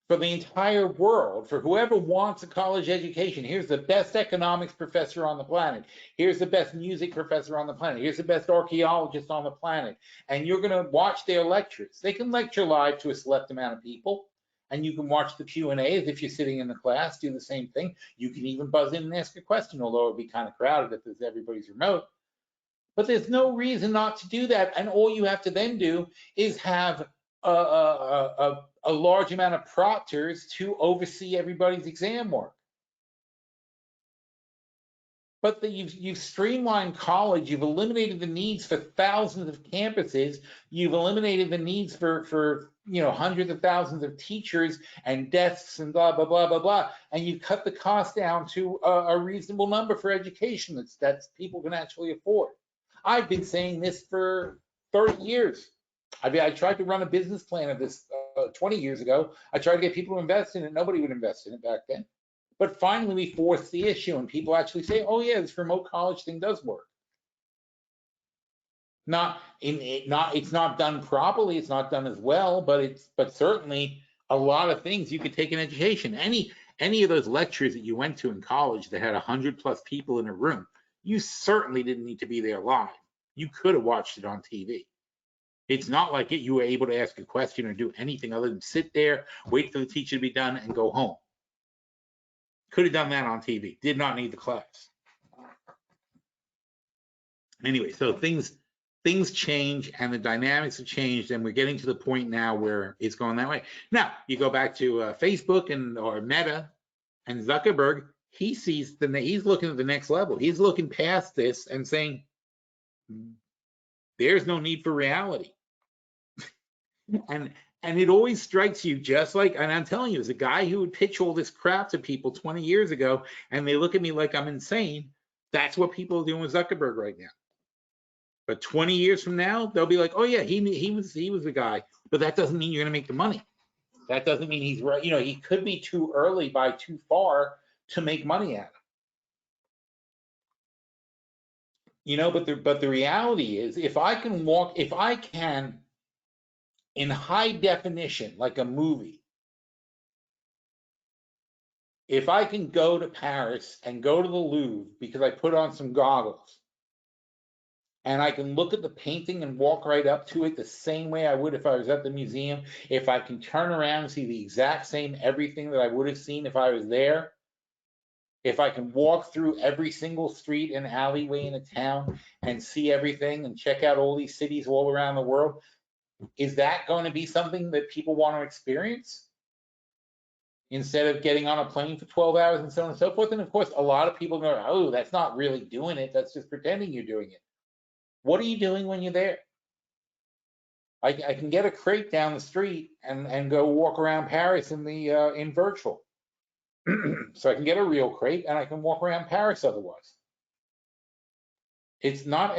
For the entire world, for whoever wants a college education, here's the best economics professor on the planet. Here's the best music professor on the planet. Here's the best archaeologist on the planet. And you're going to watch their lectures. They can lecture live to a select amount of people. And you can watch the Q&A as if you're sitting in the class, do the same thing. You can even buzz in and ask a question, although it'd be kind of crowded if everybody's remote. But there's no reason not to do that. And all you have to then do is have a large amount of proctors to oversee everybody's exam work. But you've streamlined college. You've eliminated the needs for thousands of campuses. You've eliminated the needs for hundreds of thousands of teachers and desks and blah blah blah blah blah. And you've cut the cost down to a reasonable number for education that's people can actually afford. I've been saying this for 30 years. I mean, I tried to run a business plan of this 20 years ago. I tried to get people to invest in it. Nobody would invest in it back then. But finally, we forced the issue, and people actually say, "Oh yeah, this remote college thing does work." It's not done properly. It's not done as well, but certainly a lot of things you could take in education. Any of those lectures that you went to in college that had 100+ people in a room, you certainly didn't need to be there live. You could have watched it on TV. It's not like you were able to ask a question or do anything other than sit there, wait for the teacher to be done, and go home. Could have done that on TV. Did not need the class. Anyway, so things change and the dynamics have changed, and we're getting to the point now where it's going that way. Now, you go back to Facebook or Meta and Zuckerberg, he's looking at the next level. He's looking past this and saying, there's no need for reality. And it always strikes you just like, and I'm telling you, as a guy who would pitch all this crap to people 20 years ago, and they look at me like I'm insane, that's what people are doing with Zuckerberg right now. But 20 years from now, they'll be like, oh yeah, he was the guy. But that doesn't mean you're gonna make the money. That doesn't mean he's right. He could be too early by too far to make money at it. But the reality is, if I can in high definition, like a movie, if I can go to Paris and go to the Louvre because I put on some goggles, and I can look at the painting and walk right up to it the same way I would if I was at the museum, if I can turn around and see the exact same everything that I would have seen if I was there, if I can walk through every single street and alleyway in a town and see everything and check out all these cities all around the world, is that going to be something that people want to experience? Instead of getting on a plane for 12 hours and so on and so forth. And of course, a lot of people go, oh, that's not really doing it. That's just pretending you're doing it. What are you doing when you're there? I can get a crate down the street and go walk around Paris in virtual. So I can get a real crate and I can walk around Paris otherwise. It's not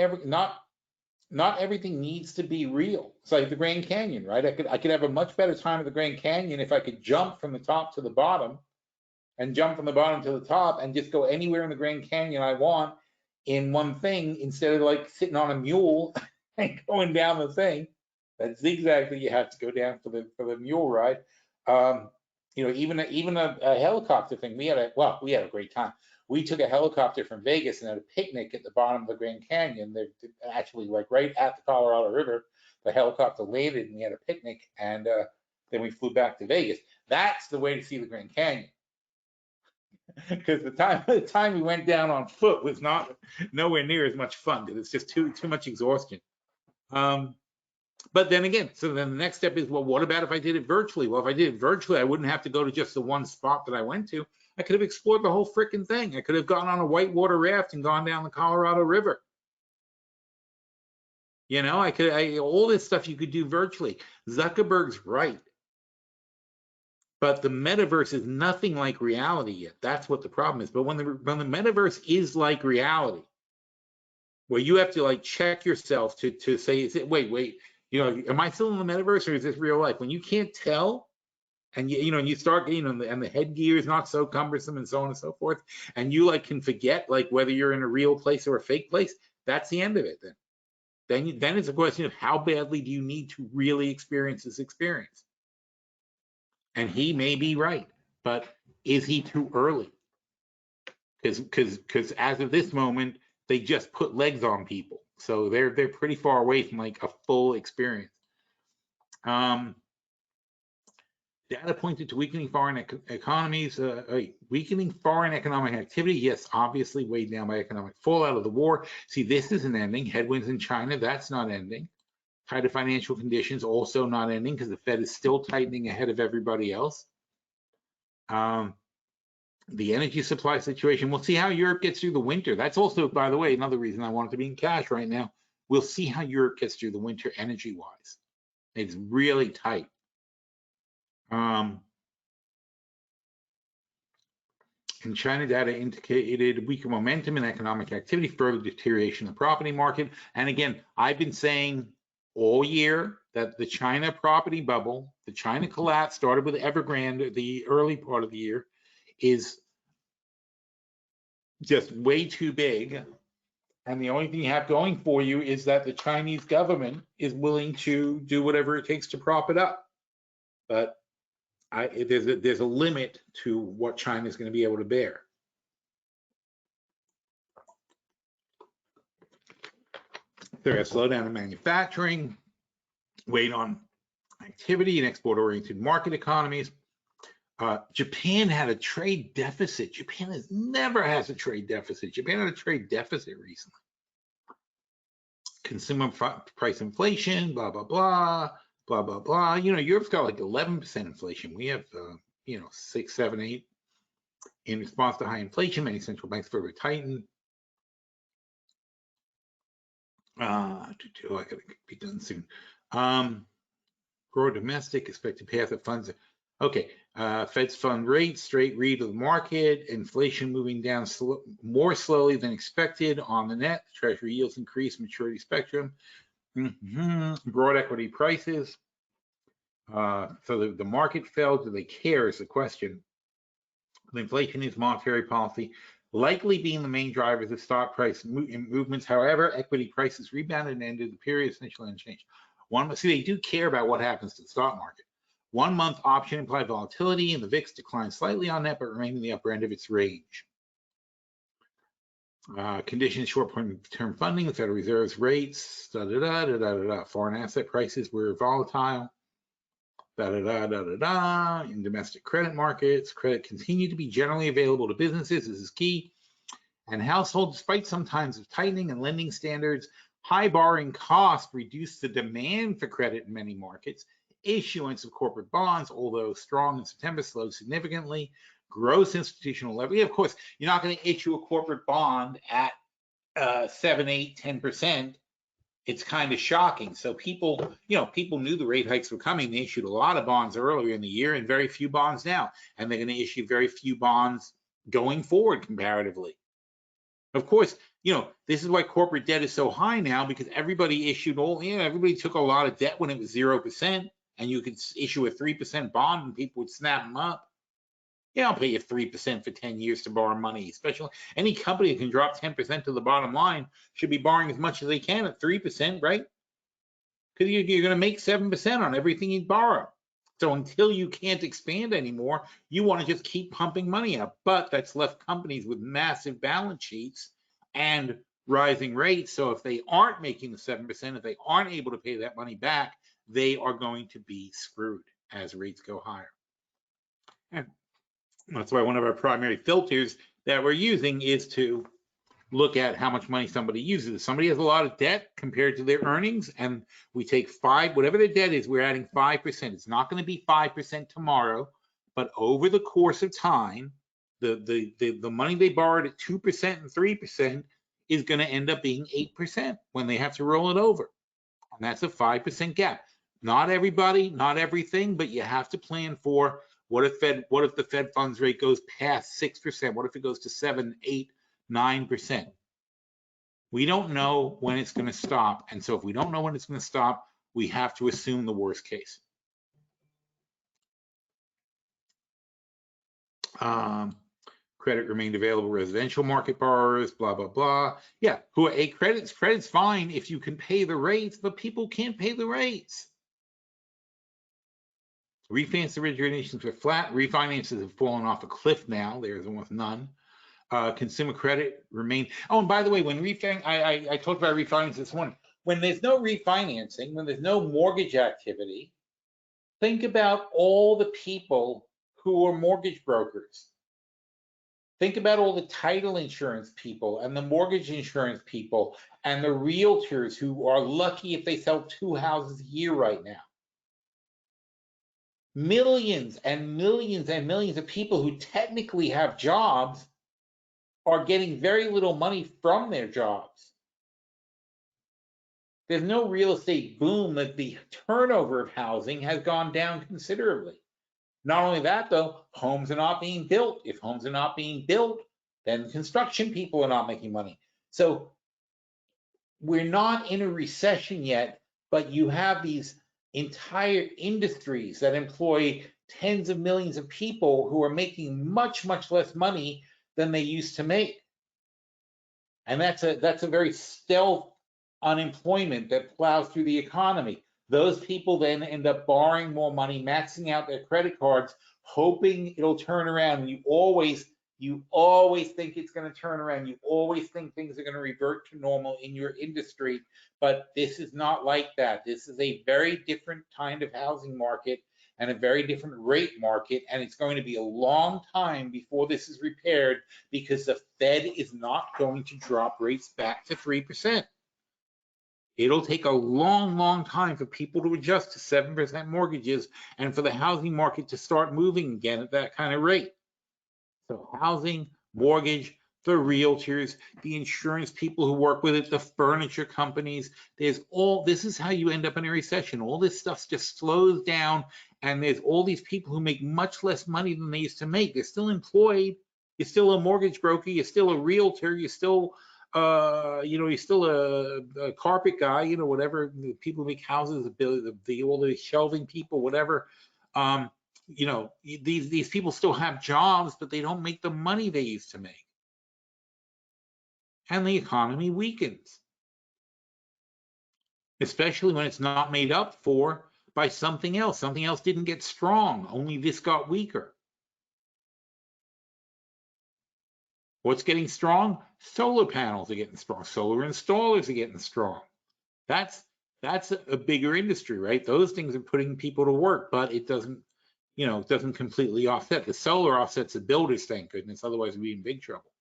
everything needs to be real. It's like the Grand Canyon, right? I could have a much better time at the Grand Canyon if I could jump from the top to the bottom and jump from the bottom to the top and just go anywhere in the Grand Canyon I want in one thing, instead of like sitting on a mule and going down the thing. That zigzag that you have to go down for the mule ride. Even a helicopter thing. We had a great time. We took a helicopter from Vegas and had a picnic at the bottom of the Grand Canyon. They're actually like right at the Colorado River. The helicopter landed and we had a picnic, and then we flew back to Vegas. That's the way to see the Grand Canyon. Because the time we went down on foot was nowhere near as much fun, because it's just too much exhaustion. But then again, so then the next step is, well, what about if I did it virtually? Well, if I did it virtually, I wouldn't have to go to just the one spot that I went to. I could have explored the whole freaking thing. I could have gone on a whitewater raft and gone down the Colorado River. All this stuff you could do virtually. Zuckerberg's right. But the metaverse is nothing like reality yet. That's what the problem is. But when the metaverse is like reality, where you have to like check yourself to say, wait, am I still in the metaverse or is this real life? When you can't tell, and you start getting and the headgear is not so cumbersome and so on and so forth, and you like can forget like whether you're in a real place or a fake place, that's the end of it. Then it's a question of how badly do you need to really experience this experience. And he may be right, but is he too early? Because as of this moment, they just put legs on people, so they're pretty far away from like a full experience. Data pointed to weakening foreign economies, weakening foreign economic activity. Yes, obviously weighed down by economic fallout of the war. See, this isn't ending. Headwinds in China, that's not ending. Tighter financial conditions, also not ending because the Fed is still tightening ahead of everybody else. The energy supply situation, we'll see how Europe gets through the winter. That's also, by the way, another reason I want it to be in cash right now. We'll see how Europe gets through the winter energy-wise. It's really tight. In China, data indicated weaker momentum in economic activity, further deterioration in the property market. And again, I've been saying all year that the China property bubble, the China collapse started with Evergrande the early part of the year, is just way too big. And the only thing you have going for you is that the Chinese government is willing to do whatever it takes to prop it up. But there's a limit to what China is going to be able to bear. There's a slowdown in manufacturing, weight on activity in export-oriented market economies. Japan had a trade deficit. Japan never has a trade deficit. Japan had a trade deficit recently. Consumer price inflation, blah, blah, blah, blah, blah, blah. You know, Europe's got like 11% inflation. We have, 6, 7, 8. In response to high inflation, many central banks further tighten. I gotta be done soon. Grow domestic, expected path of funds. Okay, Fed's fund rate, straight read of the market, inflation moving down more slowly than expected on the net. Treasury yields increase, maturity spectrum. Broad equity prices. So the market fell. Do they care is the question. The inflation is monetary policy, likely being the main drivers of stock price movements. However, equity prices rebounded and ended the period essentially unchanged. See, they do care about what happens to the stock market. 1 month option implied volatility, and the VIX declined slightly on that, but remained in the upper end of its range. Conditions, short-term funding, the Federal Reserve's rates, foreign asset prices were volatile. In domestic credit markets, credit continued to be generally available to businesses. This is key. And households, despite some times of tightening and lending standards, high borrowing costs reduced the demand for credit in many markets. Issuance of corporate bonds, although strong in September, slowed significantly. Gross institutional leverage. Of course, you're not going to issue a corporate bond at 7, 8, 10%. It's kind of shocking. So people knew the rate hikes were coming. They issued a lot of bonds earlier in the year and very few bonds now. And they're going to issue very few bonds going forward comparatively. Of course, this is why corporate debt is so high now, because everybody issued everybody took a lot of debt when it was 0%, and you could issue a 3% bond and people would snap them up. Yeah, I'll pay you 3% for 10 years to borrow money. Especially any company that can drop 10% to the bottom line should be borrowing as much as they can at 3%, right? Because you're going to make 7% on everything you borrow. So until you can't expand anymore, you want to just keep pumping money out. But that's left companies with massive balance sheets and rising rates. So if they aren't making the 7%, if they aren't able to pay that money back, they are going to be screwed as rates go higher. And that's why one of our primary filters that we're using is to look at how much money somebody uses. If somebody has a lot of debt compared to their earnings, and we take whatever their debt is, we're adding 5%. It's not going to be 5% tomorrow, but over the course of time, the money they borrowed at 2% and 3% is going to end up being 8% when they have to roll it over. And that's a 5% gap. Not everybody, not everything, but you have to plan for what if the Fed funds rate goes past 6%? What if it goes to 7, 8, 9%? We don't know when it's going to stop. And so if we don't know when it's going to stop, we have to assume the worst case. Credit remained available, residential market borrowers, blah, blah, blah. Yeah, credit's fine if you can pay the rates, but people can't pay the rates. Refinance originations were flat. Refinances have fallen off a cliff now. There's almost none. Consumer credit remained. Oh, and by the way, when I talked about refinance this morning. When there's no refinancing, when there's no mortgage activity, Think about all the people who are mortgage brokers. Think about all the title insurance people and the mortgage insurance people and the realtors who are lucky if they sell 2 houses a year right now. Millions and millions and millions of people who technically have jobs are getting very little money from their jobs. There's no real estate boom, that the turnover of housing has gone down considerably. Not only that, though, homes are not being built. If homes are not being built, then construction people are not making money. So we're not in a recession yet, but you have these entire industries that employ tens of millions of people who are making much, much less money than they used to make. And that's a very stealth unemployment that plows through the economy. Those people then end up borrowing more money, maxing out their credit cards, hoping it'll turn around. You always think it's going to turn around. You always think things are going to revert to normal in your industry, but this is not like that. This is a very different kind of housing market and a very different rate market, and it's going to be a long time before this is repaired, because the Fed is not going to drop rates back to 3%. It'll take a long, long time for people to adjust to 7% mortgages and for the housing market to start moving again at that kind of rate. So housing, mortgage, the realtors, the insurance people who work with it, the furniture companies, this is how you end up in a recession. All this stuff just slows down, and there's all these people who make much less money than they used to make. They're still employed. You're still a mortgage broker. You're still a realtor. You're still, you're still a carpet guy, whatever. The people who make houses, all the shelving people, whatever. These people still have jobs, but they don't make the money they used to make. And the economy weakens, especially when it's not made up for by something else. Something else didn't get strong, only this got weaker. What's getting strong? Solar panels are getting strong. Solar installers are getting strong. That's a bigger industry, right? Those things are putting people to work, but it doesn't completely offset. The solar offsets the builders, thank goodness. Otherwise, we'd be in big trouble,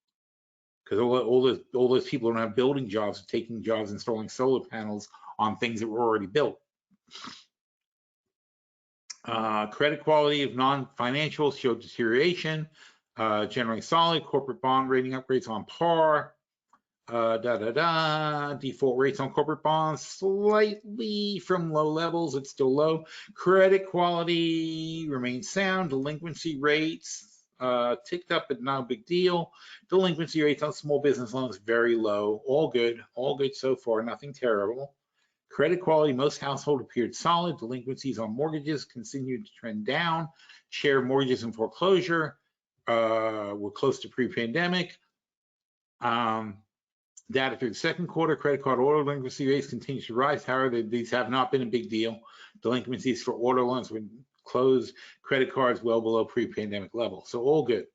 because all those people don't have building jobs, taking jobs installing solar panels on things that were already built. Credit quality of non-financials showed deterioration. Generally solid. Corporate bond rating upgrades on par. Default rates on corporate bonds slightly from low levels. It's still low. Credit quality remains sound. Delinquency rates ticked up, but not a big deal. Delinquency rates on small business loans very low. All good so far. Nothing terrible. Credit quality, most households appeared solid. Delinquencies on mortgages continued to trend down. Share of mortgages in foreclosure were close to pre-pandemic. Data through the second quarter, credit card auto delinquency rates continue to rise. However, these have not been a big deal. Delinquencies for auto loans were closed. Credit cards well below pre-pandemic levels. So all good.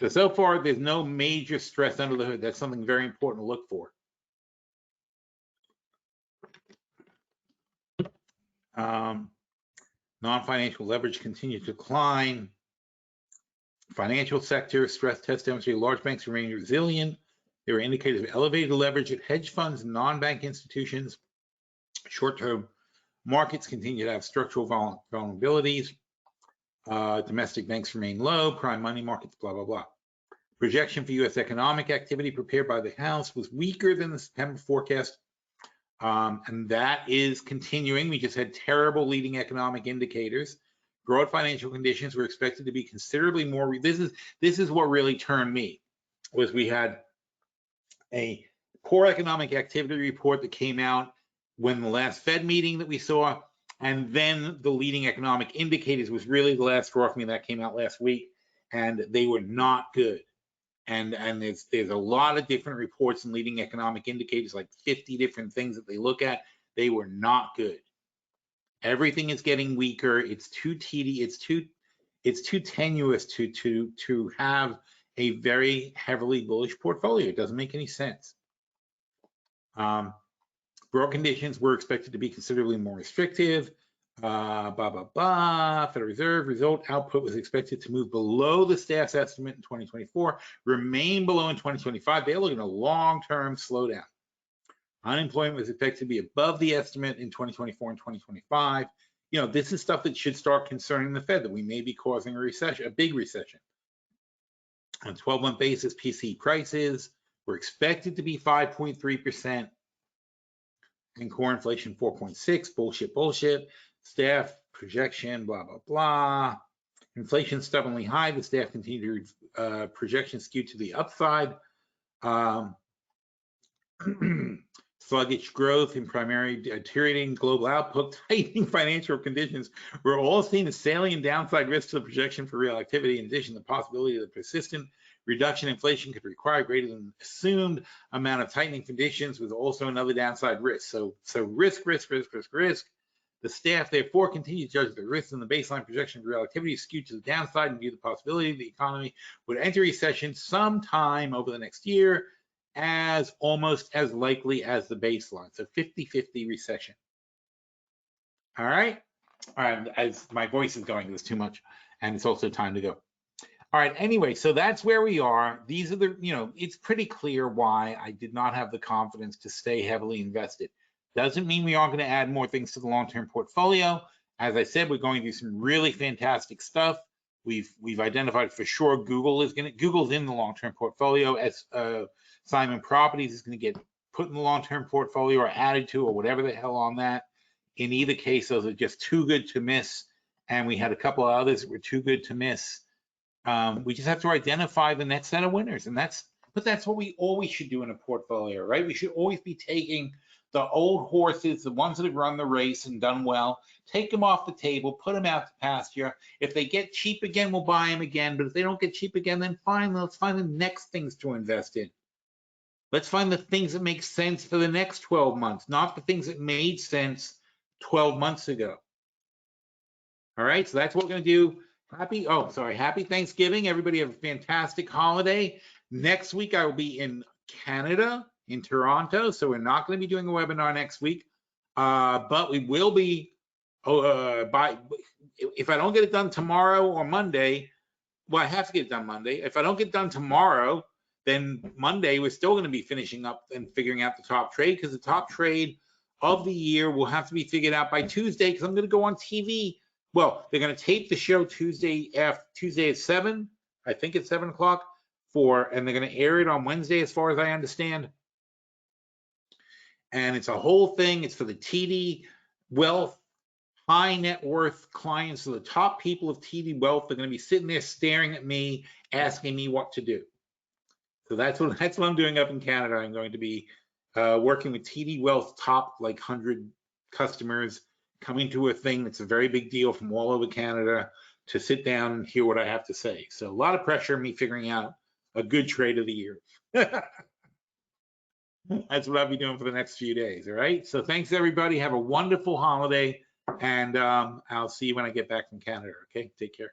So far, there's no major stress under the hood. That's something very important to look for. Non-financial leverage continued to decline. Financial sector stress test demonstrated large banks remain resilient. There were indicators of elevated leverage at hedge funds and non-bank institutions. Short-term markets continue to have structural vulnerabilities. Domestic banks remain low. Prime money markets, blah, blah, blah. Projection for U.S. economic activity prepared by the House was weaker than the September forecast. And that is continuing. We just had terrible leading economic indicators. Broad financial conditions were expected to be considerably more. This is what really turned me, was we had a poor economic activity report that came out when the last Fed meeting that we saw, and then the leading economic indicators was really the last straw for me. That came out last week, and they were not good. And there's a lot of different reports and leading economic indicators, like 50 different things that they look at. They were not good. Everything is getting weaker. It's too tedious. It's too tenuous to have a very heavily bullish portfolio. It doesn't make any sense. Broad conditions were expected to be considerably more restrictive. Federal Reserve result output was expected to move below the staff's estimate in 2024, remain below in 2025. They're looking at a long-term slowdown. Unemployment was expected to be above the estimate in 2024 and 2025. You know, this is stuff that should start concerning the Fed, that we may be causing a recession, a big recession. On a 12-month basis, PCE prices were expected to be 5.3%, and core inflation 4.6%. Bullshit. Staff projection, blah, blah, blah. Inflation stubbornly high. The staff continued projection skewed to the upside. Sluggish growth in primary, deteriorating global output, tightening financial conditions were all seen as salient downside risks to the projection for real activity. In addition, the possibility of the persistent reduction in inflation could require greater than assumed amount of tightening conditions was also another downside risk. So risk. The staff therefore continued to judge the risks in the baseline projection of real activity skewed to the downside and view the possibility the economy would enter recession sometime over the next year as almost as likely as the baseline. So 50-50 recession. All right. As my voice is going, it's too much, and it's also time to go. All right, anyway, so that's where we are. These are the, you know, it's pretty clear why I did not have the confidence to stay heavily invested. Doesn't mean we aren't going to add more things to the long-term portfolio. As I said, we're going to do some really fantastic stuff. We've identified for sure Google's in the long-term portfolio, as Simon Properties is going to get put in the long-term portfolio or added to or whatever the hell on that. In either case, those are just too good to miss. And we had a couple of others that were too good to miss. We just have to identify the next set of winners, and that's what we always should do in a portfolio, right? We should always be taking the old horses, the ones that have run the race and done well, take them off the table, put them out to pasture. If they get cheap again, we'll buy them again. But if they don't get cheap again, then fine, let's find the next things to invest in. Let's find the things that make sense for the next 12 months, not the things that made sense 12 months ago. All right, so that's what we're going to do. Happy Thanksgiving. Everybody have a fantastic holiday. Next week, I will be in Canada, in Toronto, so we're not going to be doing a webinar next week, but we will be, if I don't get it done tomorrow or Monday, well, I have to get it done Monday. If I don't get it done tomorrow, then Monday, we're still going to be finishing up and figuring out the top trade, because the top trade of the year will have to be figured out by Tuesday, because I'm going to go on TV. Well, they're going to tape the show Tuesday at 7, I think it's 7 o'clock, and they're going to air it on Wednesday, as far as I understand. And it's a whole thing. It's for the TD Wealth high net worth clients. So the top people of TD Wealth are going to be sitting there staring at me, asking me what to do. So that's what I'm doing up in Canada. I'm going to be working with TD Wealth top 100 customers, coming to a thing that's a very big deal from all over Canada to sit down and hear what I have to say. So a lot of pressure on me figuring out a good trade of the year. That's what I'll be doing for the next few days. All right. So thanks, everybody. Have a wonderful holiday. And I'll see you when I get back from Canada. Okay. Take care.